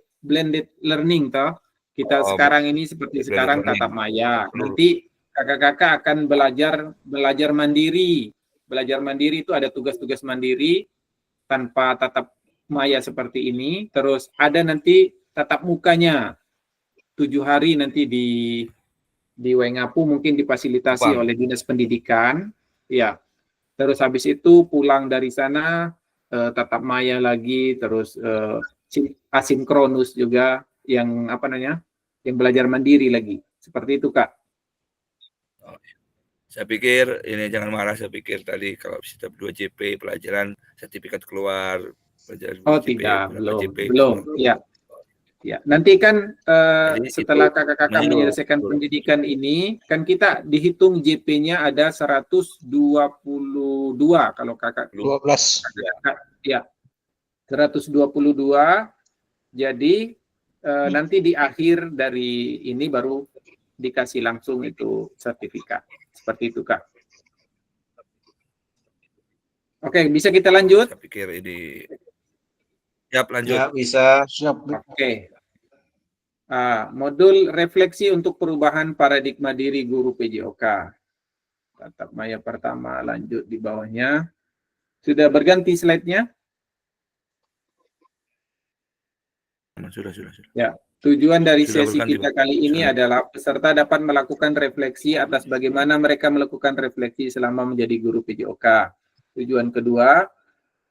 Speaker 1: learning toh. Kita sekarang ini seperti sekarang tatap maya. Nanti kakak-kakak akan belajar mandiri. Belajar mandiri itu ada tugas-tugas mandiri tanpa tatap maya seperti ini. Terus ada nanti tatap mukanya 7 hari nanti di Wengapu, mungkin difasilitasi oleh Dinas Pendidikan. Ya. Terus habis itu pulang dari sana tatap maya lagi, terus asinkronus juga yang yang belajar mandiri lagi. Seperti itu, Kak.
Speaker 4: Saya pikir ini jangan marah, saya pikir tadi kalau setiap 2 JP pelajaran sertifikat keluar.
Speaker 1: Oh, tidak, belum. Ya. Ya, nanti kan setelah kakak-kakak menyelesaikan pendidikan ini, kan kita dihitung JP-nya ada 122 kalau kakak.
Speaker 5: 12.
Speaker 1: Ya, 122. Jadi nanti di akhir dari ini baru dikasih langsung itu sertifikat. Seperti itu, Kak. Oke, bisa kita lanjut?
Speaker 4: Saya pikir ini. Siap, lanjut.
Speaker 5: Ya, bisa. Siap.
Speaker 1: Oke. Modul refleksi untuk perubahan paradigma diri guru PJOK. Tatap maya pertama, lanjut di bawahnya. Sudah berganti slide-nya?
Speaker 4: Sudah.
Speaker 1: Ya, tujuan dari sesi kita kali ini adalah peserta dapat melakukan refleksi atas bagaimana mereka melakukan refleksi selama menjadi guru PJOK. Tujuan kedua,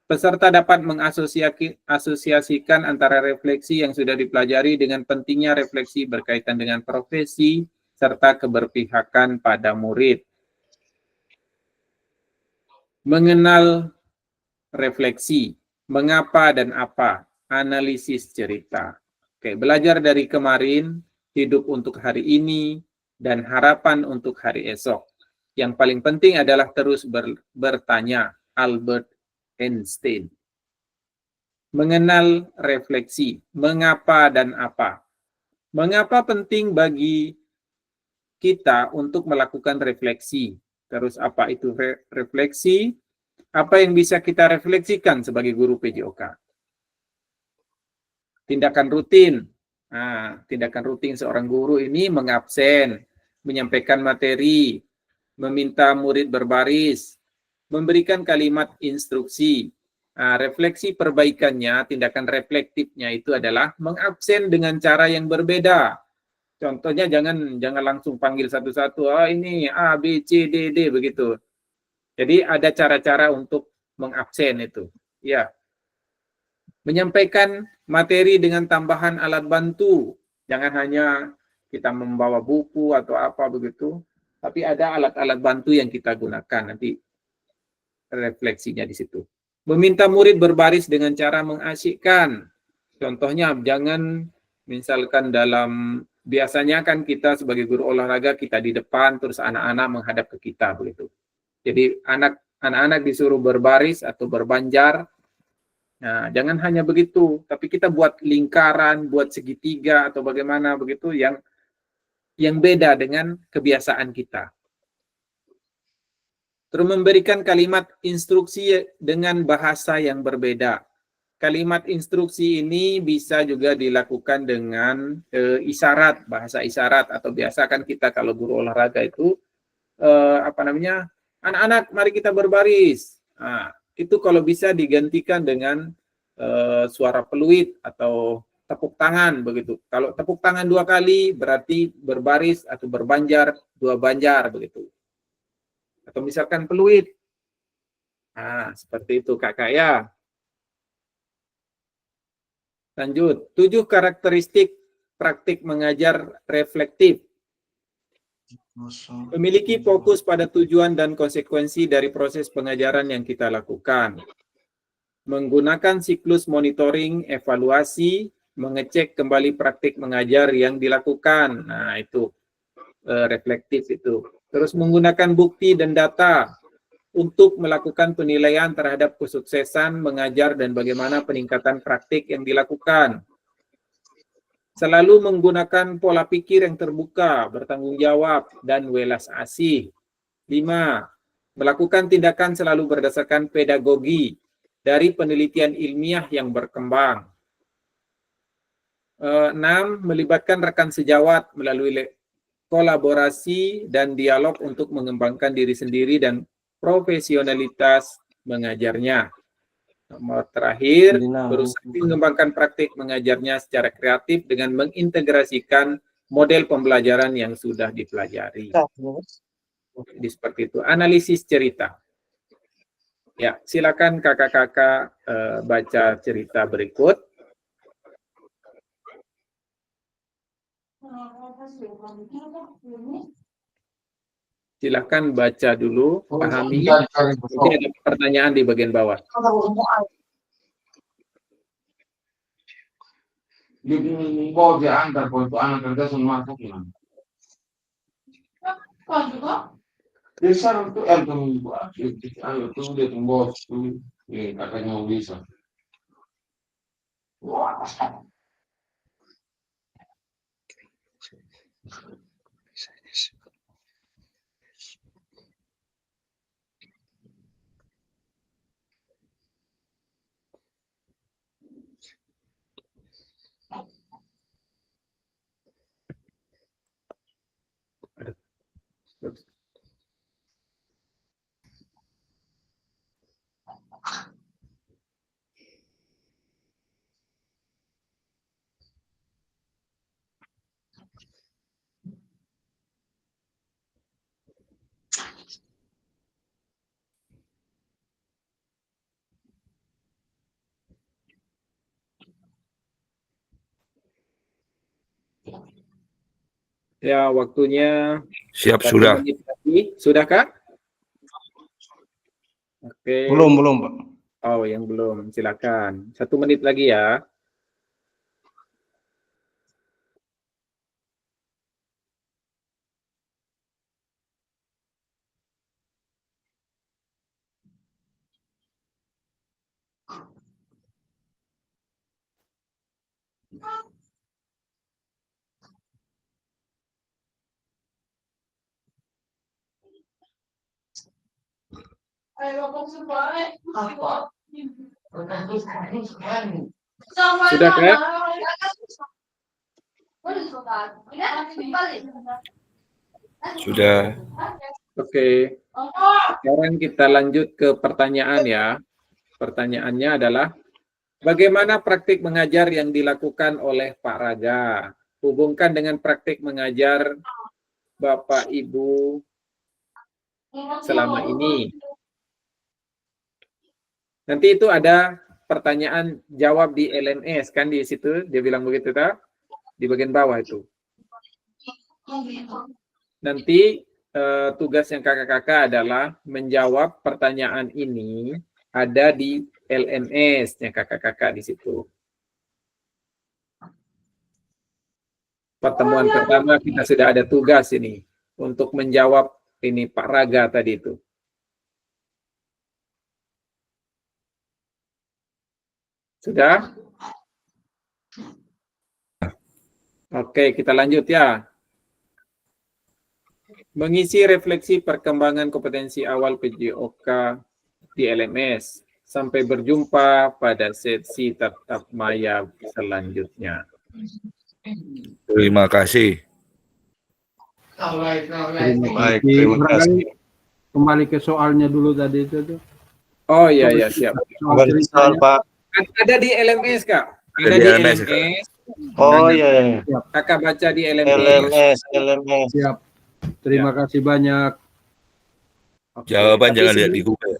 Speaker 1: peserta dapat mengasosiasikan antara refleksi yang sudah dipelajari dengan pentingnya refleksi berkaitan dengan profesi serta keberpihakan pada murid. Mengenal refleksi, mengapa dan apa, analisis cerita. Oke, belajar dari kemarin, hidup untuk hari ini, dan harapan untuk hari esok. Yang paling penting adalah terus bertanya. Albert Einstein. Mengenal refleksi. Mengapa dan apa? Mengapa penting bagi kita untuk melakukan refleksi? Terus apa itu refleksi? Apa yang bisa kita refleksikan sebagai guru PJOK? Tindakan rutin. Nah, tindakan rutin seorang guru ini mengabsen, menyampaikan materi, meminta murid berbaris, memberikan kalimat instruksi. Nah, refleksi perbaikannya, tindakan reflektifnya itu adalah mengabsen dengan cara yang berbeda. Contohnya jangan langsung panggil satu-satu, ini A, B, C, D, D, begitu. Jadi ada cara-cara untuk mengabsen itu. Ya. Menyampaikan materi dengan tambahan alat bantu. Jangan hanya kita membawa buku atau apa begitu, tapi ada alat-alat bantu yang kita gunakan. Nanti refleksinya di situ. Meminta murid berbaris dengan cara mengasyikkan. Contohnya jangan misalkan biasanya kan kita sebagai guru olahraga kita di depan terus anak-anak menghadap ke kita begitu. Jadi anak-anak disuruh berbaris atau berbanjar. Nah, jangan hanya begitu, tapi kita buat lingkaran, buat segitiga atau bagaimana begitu yang beda dengan kebiasaan kita. Terus memberikan kalimat instruksi dengan bahasa yang berbeda. Kalimat instruksi ini bisa juga dilakukan dengan isyarat, bahasa isyarat, atau biasa kan kita kalau guru olahraga itu anak-anak mari kita berbaris. Nah, itu kalau bisa digantikan dengan suara peluit atau tepuk tangan begitu. Kalau tepuk tangan 2 kali berarti berbaris atau berbanjar 2 banjar begitu. Atau misalkan peluit. Nah, seperti itu Kakak ya. Lanjut, 7 karakteristik praktik mengajar reflektif. Memiliki fokus pada tujuan dan konsekuensi dari proses pengajaran yang kita lakukan. Menggunakan siklus monitoring, evaluasi, mengecek kembali praktik mengajar yang dilakukan. Nah, itu reflektif itu. Terus menggunakan bukti dan data untuk melakukan penilaian terhadap kesuksesan mengajar dan bagaimana peningkatan praktik yang dilakukan. Selalu menggunakan pola pikir yang terbuka, bertanggung jawab, dan welas asih. 5. Melakukan tindakan selalu berdasarkan pedagogi dari penelitian ilmiah yang berkembang. 6. Melibatkan rekan sejawat melalui kolaborasi dan dialog untuk mengembangkan diri sendiri dan profesionalitas mengajarnya. Nomor terakhir, berusaha mengembangkan praktik mengajarnya secara kreatif dengan mengintegrasikan model pembelajaran yang sudah dipelajari. Jadi seperti itu. Analisis cerita. Ya, silakan kakak-kakak baca cerita berikut. Silakan baca dulu, pahami. Nanti ada pertanyaan di bagian bawah. Ya, waktunya
Speaker 4: Siap
Speaker 1: 1
Speaker 4: sudah.
Speaker 1: menit lagi. Sudah, Kak? Oke.
Speaker 6: Belum, Pak.
Speaker 1: Oh, yang belum. Silakan. 1 menit lagi ya. Sudah, Kak?
Speaker 4: Sudah.
Speaker 1: Oke. Sekarang kita lanjut ke pertanyaan ya. Pertanyaannya adalah, bagaimana praktik mengajar yang dilakukan oleh Pak Raga? Hubungkan dengan praktik mengajar Bapak Ibu selama ini. Nanti itu ada pertanyaan jawab di LMS, kan di situ dia bilang begitu, tak? Di bagian bawah itu. Nanti tugas yang kakak-kakak adalah menjawab pertanyaan ini ada di LMS-nya kakak-kakak di situ. Pertemuan pertama kita sudah ada tugas ini untuk menjawab ini Pak Raga tadi itu. Sudah? Oke, kita lanjut ya. Mengisi refleksi perkembangan kompetensi awal PJOK di LMS. Sampai berjumpa pada sesi tatap maya selanjutnya.
Speaker 4: Terima kasih.
Speaker 3: Baik, terima kasih.
Speaker 2: Kembali ke soalnya dulu tadi itu tuh.
Speaker 1: Oh iya, iya, siap.
Speaker 2: Soal
Speaker 3: Soal,
Speaker 2: ceritanya.
Speaker 3: Pak.
Speaker 1: Ada di LMS, Kak.
Speaker 4: Ada
Speaker 1: Ada
Speaker 4: di
Speaker 1: di
Speaker 4: LMS, Kak.
Speaker 1: LMS.
Speaker 3: Oh iya,
Speaker 1: Kakak baca di LMS.
Speaker 3: LMS.
Speaker 2: Siap. Terima kasih banyak.
Speaker 1: Oke,
Speaker 4: Jawaban
Speaker 1: tapi
Speaker 4: jangan lihat di
Speaker 1: sebelum
Speaker 4: Google.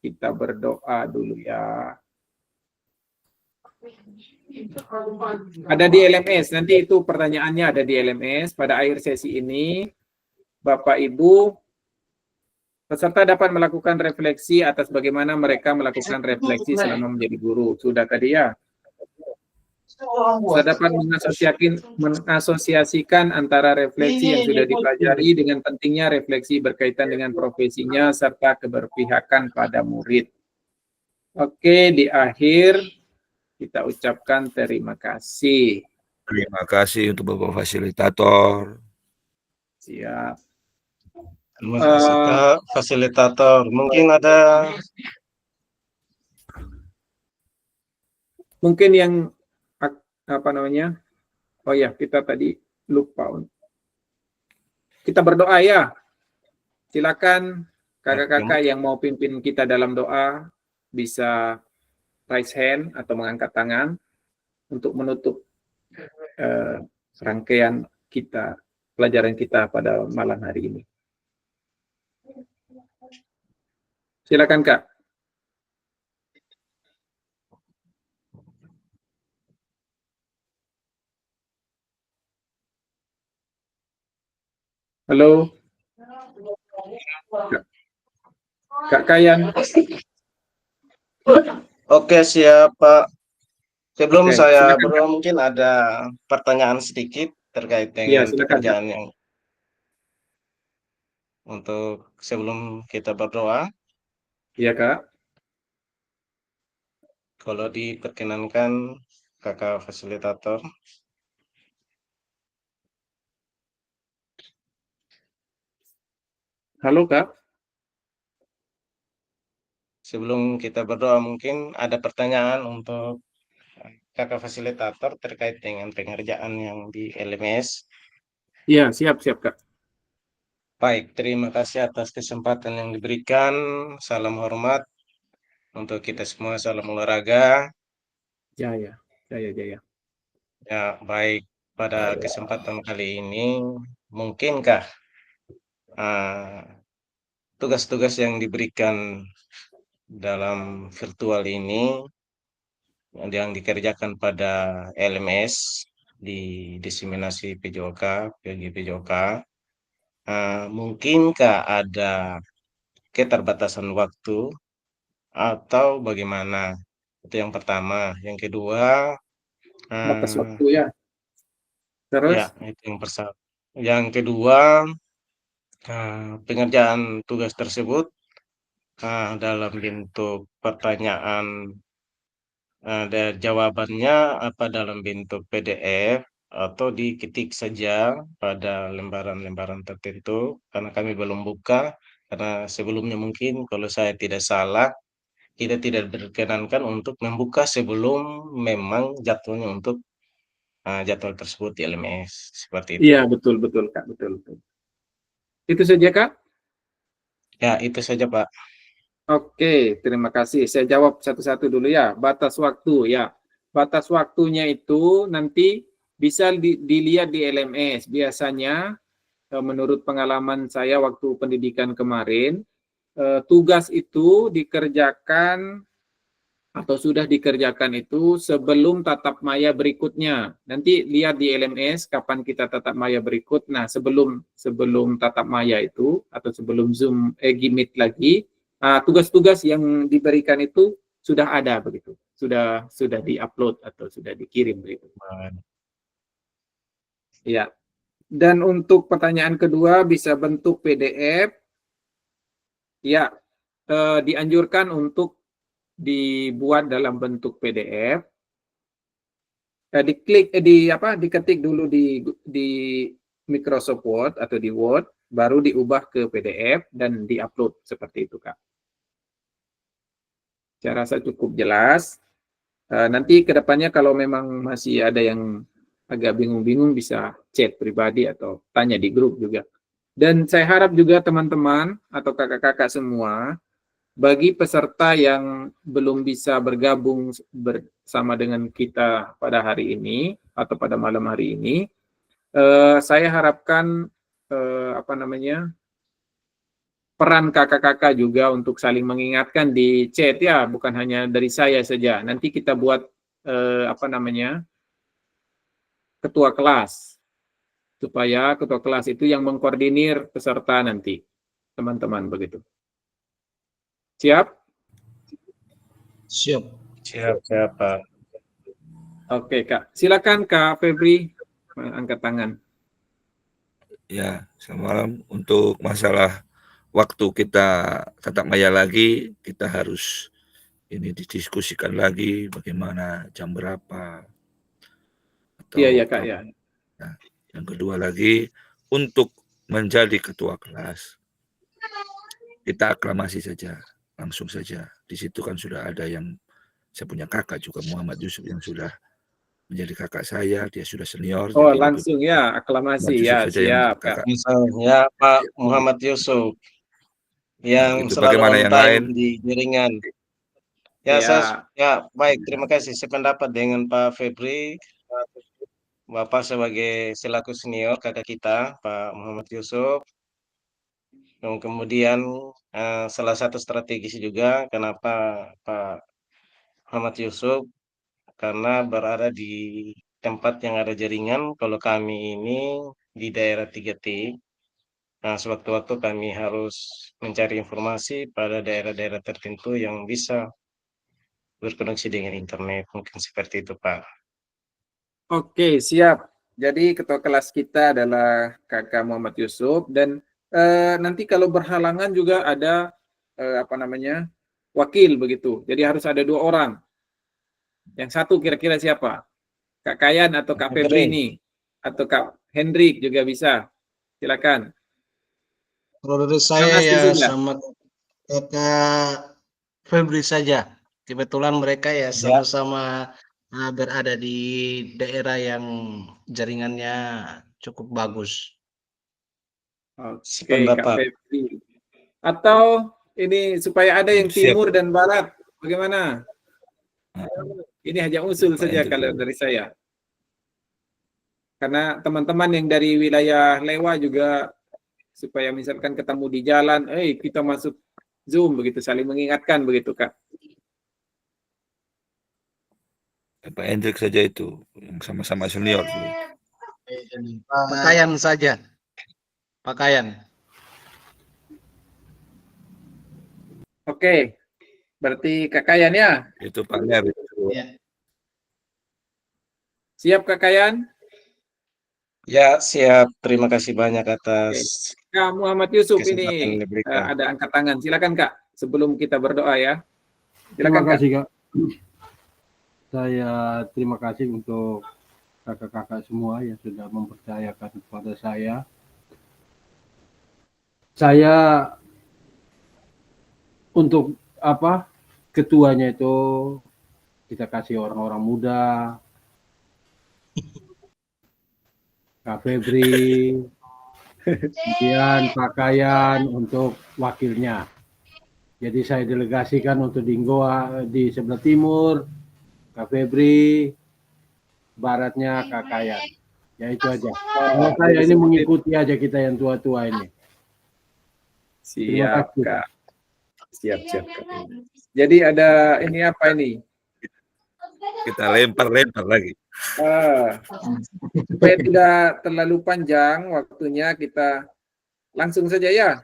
Speaker 1: kita berdoa dulu ya. Ada di LMS, nanti itu pertanyaannya ada di LMS. Pada akhir sesi ini, Bapak Ibu peserta dapat melakukan refleksi atas bagaimana mereka melakukan refleksi selama menjadi guru. Sudah tadi ya? Saya dapat mengasosiasikan antara refleksi yang sudah dipelajari dengan pentingnya refleksi berkaitan dengan profesinya serta keberpihakan pada murid. Oke, di akhir kita ucapkan terima kasih.
Speaker 4: Terima kasih untuk Bapak Fasilitator.
Speaker 1: Siap.
Speaker 3: Terima kasih, Kak, fasilitator. Mungkin ada
Speaker 1: Mungkin yang apa namanya? Oh ya, kita tadi lupa. Kita berdoa ya. Silakan kakak-kakak yang mau pimpin kita dalam doa bisa raise hand atau mengangkat tangan untuk menutup rangkaian kita, pelajaran kita pada malam hari ini. Silakan, Kak. Halo. Kak Kayan.
Speaker 6: Oke, siap, Pak. Sebelum
Speaker 1: Oke,
Speaker 6: saya
Speaker 1: silakan,
Speaker 6: berdoa, mungkin ada pertanyaan sedikit terkait
Speaker 1: Iya,
Speaker 6: dengan
Speaker 1: silakan,
Speaker 6: pekerjaan yang untuk sebelum kita berdoa.
Speaker 1: Iya, Kak.
Speaker 6: Kalau diperkenankan, kakak fasilitator.
Speaker 1: Halo, Kak.
Speaker 6: Sebelum kita berdoa, mungkin ada pertanyaan untuk kakak fasilitator terkait dengan pengerjaan yang di LMS.
Speaker 1: Iya, siap, Kak.
Speaker 6: Baik, terima kasih atas kesempatan yang diberikan. Salam hormat untuk kita semua, salam olahraga.
Speaker 1: Jaya.
Speaker 6: Ya, baik. Pada kesempatan kali ini, mungkinkah tugas-tugas yang diberikan dalam virtual ini yang dikerjakan pada LMS di diseminasi PJOK, PG PJOK, mungkinkah ada keterbatasan waktu atau bagaimana? Itu yang pertama. Yang kedua,
Speaker 1: Batas waktu ya. Terus?
Speaker 6: ya, itu yang pertama. Yang kedua, pengerjaan tugas tersebut dalam bentuk pertanyaan ada jawabannya apa dalam bentuk PDF atau diketik saja pada lembaran-lembaran tertentu karena kami belum buka karena sebelumnya mungkin kalau saya tidak salah kita tidak berkenankan untuk membuka sebelum memang jadwalnya untuk jadwal tersebut di LMS seperti itu.
Speaker 1: Iya, betul betul Kak, betul betul. Itu saja Kak.
Speaker 6: Ya, itu saja Pak.
Speaker 1: Oke, terima kasih. Saya jawab satu-satu dulu ya. Batas waktu ya. Batas waktunya itu nanti bisa dilihat di LMS. Biasanya menurut pengalaman saya waktu pendidikan kemarin, tugas itu dikerjakan atau sudah dikerjakan itu sebelum tatap maya berikutnya. Nanti lihat di LMS kapan kita tatap maya berikut. Nah, sebelum tatap maya itu atau sebelum Zoom Gmeet lagi, tugas-tugas yang diberikan itu sudah ada begitu. Sudah di-upload atau sudah dikirim begitu. Ya. Dan untuk pertanyaan kedua bisa bentuk PDF. Ya, dianjurkan untuk dibuat dalam bentuk PDF, diketik dulu di Microsoft Word atau di Word, baru diubah ke PDF dan diupload seperti itu Kak. Saya rasa cukup jelas. Nanti kedepannya kalau memang masih ada yang agak bingung-bingung bisa chat pribadi atau tanya di grup juga. Dan saya harap juga teman-teman atau kakak-kakak semua, bagi peserta yang belum bisa bergabung bersama dengan kita pada hari ini atau pada malam hari ini, saya harapkan peran kakak-kakak juga untuk saling mengingatkan di chat ya, bukan hanya dari saya saja. Nanti kita buat ketua kelas supaya ketua kelas itu yang mengkoordinir peserta nanti, teman-teman begitu. Siap?
Speaker 5: Siap.
Speaker 6: Siap Pak.
Speaker 1: Oke Kak, silakan Kak Febri angkat tangan.
Speaker 4: Ya, selamat malam. Untuk masalah waktu kita tatap maya lagi, kita harus ini didiskusikan lagi bagaimana jam berapa.
Speaker 1: Iya Kak ya.
Speaker 4: Nah, yang kedua lagi, untuk menjadi ketua kelas, kita aklamasi saja, langsung saja. Di situ kan sudah ada yang, saya punya kakak juga Muhammad Yusuf yang sudah menjadi kakak saya, dia sudah senior.
Speaker 1: Oh
Speaker 4: jadi
Speaker 1: langsung ya, aklamasi ya, siap Kak.
Speaker 6: Ya Pak Muhammad Yusuf yang selalu
Speaker 4: bagaimana
Speaker 6: on
Speaker 4: yang
Speaker 6: time
Speaker 4: lain
Speaker 6: di jaringan. Ya, baik, terima kasih. Sependapat dengan Pak Febri, Bapak sebagai selaku senior kakak kita, Pak Muhammad Yusuf. Dan kemudian salah satu strategi juga kenapa Pak Muhammad Yusuf, karena berada di tempat yang ada jaringan. Kalau kami ini di daerah 3T, nah sewaktu-waktu kami harus mencari informasi pada daerah-daerah tertentu yang bisa berkoneksi dengan internet, mungkin seperti itu Pak.
Speaker 1: Oke, siap. Jadi ketua kelas kita adalah Kakak Muhammad Yusuf dan nanti kalau berhalangan juga ada wakil begitu. Jadi harus ada 2 orang. Yang satu kira-kira siapa? Kak Kayan atau Kak Febri ini? Atau Kak Hendrik juga bisa. Silakan.
Speaker 5: Kalau dari saya ya sama Kakak Febri saja. Kebetulan mereka ya sama-sama berada di daerah yang jaringannya cukup bagus.
Speaker 1: Oke, Kak Febri. Atau ini supaya ada yang timur dan barat, bagaimana? Ini hanya usul saja kalau dari saya. Karena teman-teman yang dari wilayah Lewa juga supaya misalkan ketemu di jalan, kita masuk Zoom begitu, saling mengingatkan begitu Kak.
Speaker 4: Pak Hendrik saja itu yang sama-sama senior.
Speaker 5: Pakaian saja. Pakaian.
Speaker 1: Oke. Berarti Kak Kayan ya?
Speaker 4: Itu Pak Ner.
Speaker 5: Ya.
Speaker 1: Siap Kak Kayan?
Speaker 6: Ya, siap. Terima kasih banyak atas
Speaker 1: Kak Muhammad Yusuf ini ada angkat tangan. Silakan Kak. sebelum kita berdoa ya.
Speaker 2: Terima
Speaker 1: Silakan Kak.
Speaker 2: kasih Kak. Saya terima kasih untuk kakak-kakak semua yang sudah mempercayakan kepada saya. Saya untuk apa ketuanya itu kita kasih orang-orang muda, Kak Febri, kemudian pakaian untuk wakilnya. Jadi saya delegasikan untuk di Goa di sebelah timur, Kak Febri, baratnya Kak Kayan. Ya itu aja. Kalau saya ini mengikuti aja kita yang tua-tua ini. Terima
Speaker 1: Siap
Speaker 2: kasih.
Speaker 1: Kak. Siap Kak. Jadi ada ini apa ini?
Speaker 4: Kita lempar-lempar lagi.
Speaker 1: Supaya tidak terlalu panjang waktunya, kita langsung saja ya.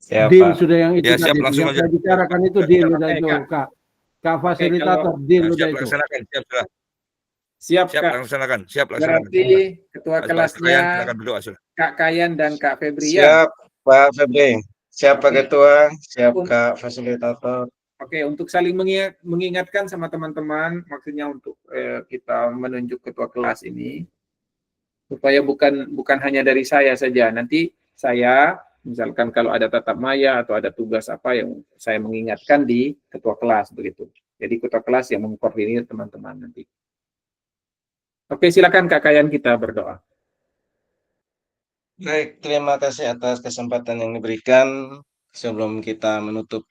Speaker 6: Siap,
Speaker 2: Deal
Speaker 6: Pak.
Speaker 2: sudah yang itu
Speaker 4: Ya, siap,
Speaker 2: tadi.
Speaker 4: langsung
Speaker 2: Yang
Speaker 4: aja.
Speaker 2: saya bicarakan itu deal udah
Speaker 1: Oke,
Speaker 2: itu
Speaker 1: Kak.
Speaker 2: Kak. Kak fasilitator deal
Speaker 4: Nah,
Speaker 2: udah
Speaker 4: siap
Speaker 2: itu.
Speaker 4: laksanakan, siap sudah.
Speaker 1: Siap
Speaker 4: Siap
Speaker 1: Kak.
Speaker 4: laksanakan, siap laksanakan.
Speaker 1: Berarti ketua
Speaker 4: Pak
Speaker 1: kelasnya
Speaker 4: Kayan, silakan berdoa sudah.
Speaker 1: Kak Kayan dan Kak Febri ya.
Speaker 6: Siap, Pak Febri. Siap, Pak
Speaker 1: Oke.
Speaker 6: Ketua. Siap, Kak Fasilitator.
Speaker 1: Oke, untuk saling mengingatkan sama teman-teman, maksudnya untuk kita menunjuk ketua kelas ini, supaya bukan hanya dari saya saja. Nanti saya, misalkan kalau ada tatap maya atau ada tugas apa yang saya mengingatkan di ketua kelas begitu. Jadi ketua kelas yang mengkoordinir teman-teman nanti. Oke, silakan Kak Kayan, kita berdoa.
Speaker 6: Baik, terima kasih atas kesempatan yang diberikan. Sebelum kita menutup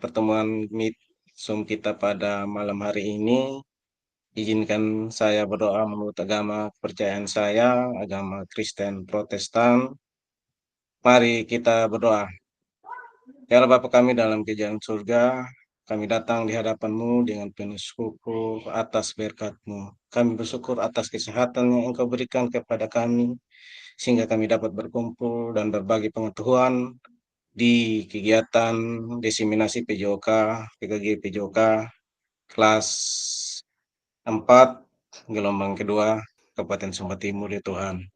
Speaker 6: pertemuan Meet Zoom kita pada malam hari ini, izinkan saya berdoa menurut agama kepercayaan saya, agama Kristen Protestan. Mari kita berdoa. Ya Allah Bapa kami dalam kerajaan surga, kami datang di hadapan-Mu dengan penuh syukur atas berkat-Mu. Kami bersyukur atas kesehatan yang Engkau berikan kepada kami, sehingga kami dapat berkumpul dan berbagi pengetahuan di kegiatan diseminasi PJOK, PKG PJOK, kelas 4, gelombang kedua, Kabupaten Sumba Timur ya Tuhan.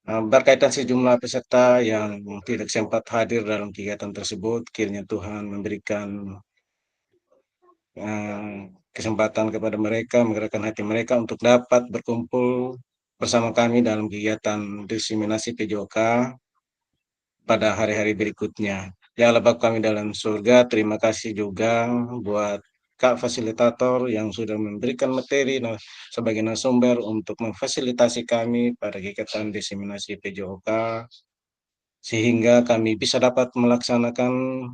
Speaker 6: Berkaitan sejumlah peserta yang tidak sempat hadir dalam kegiatan tersebut, kiranya Tuhan memberikan kesempatan kepada mereka, menggerakkan hati mereka untuk dapat berkumpul bersama kami dalam kegiatan diseminasi PJOK pada hari-hari berikutnya. Ya Allah Bapa kami dalam surga, terima kasih juga buat Kak Fasilitator yang sudah memberikan materi sebagai narasumber untuk memfasilitasi kami pada kegiatan diseminasi PJOK, sehingga kami bisa dapat melaksanakan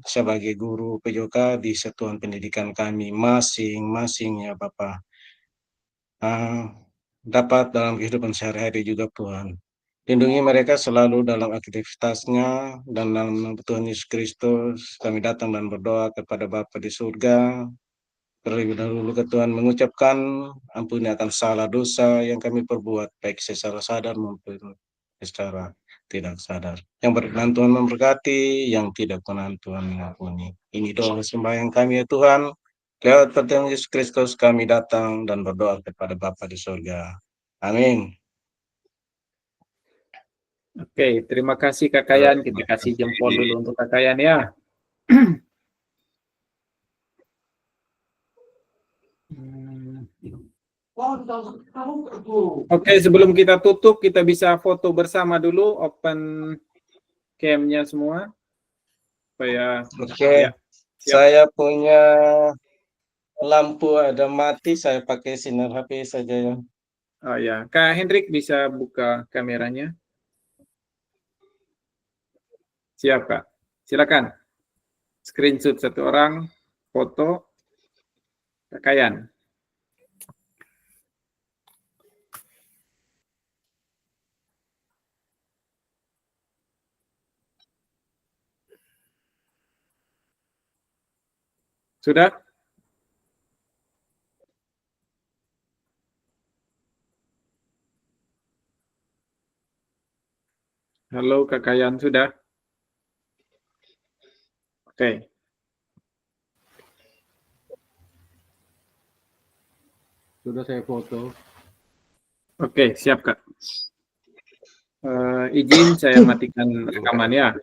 Speaker 6: sebagai guru PJOK di satuan pendidikan kami masing-masing ya Bapak. Dapat dalam kehidupan sehari-hari juga Tuhan. Lindungi mereka selalu dalam aktivitasnya, dan dalam nama Tuhan Yesus Kristus kami datang dan berdoa kepada Bapa di surga. Terlebih dahulu ke Tuhan mengucapkan ampuni akan salah dosa yang kami perbuat, baik secara sadar maupun secara tidak sadar. Yang berkenan Tuhan memberkati, yang tidak berkenan Tuhan mengampuni. Ini doa sembahyang kami ya Tuhan. Lewat pertolongan Yesus Kristus kami datang dan berdoa kepada Bapa di surga. Amin.
Speaker 1: Oke, terima kasih Kak Kayan. Kita kasih jempol dulu untuk Kak Kayan ya. Oke, sebelum kita tutup, kita bisa foto bersama dulu, open cam-nya semua. Supaya
Speaker 6: Oke,
Speaker 1: ya, siap.
Speaker 6: saya punya lampu ada mati, saya pakai sinar HP saja ya.
Speaker 1: Oh ya, Kak Hendrik bisa buka kameranya. Siap Kak, silakan. Screenshot satu orang, foto Kak Kayan. Sudah? Halo Kak Kayan, sudah? Oke.
Speaker 2: Sudah saya foto.
Speaker 1: Oke, siap Kak. Izin saya matikan rekaman ya.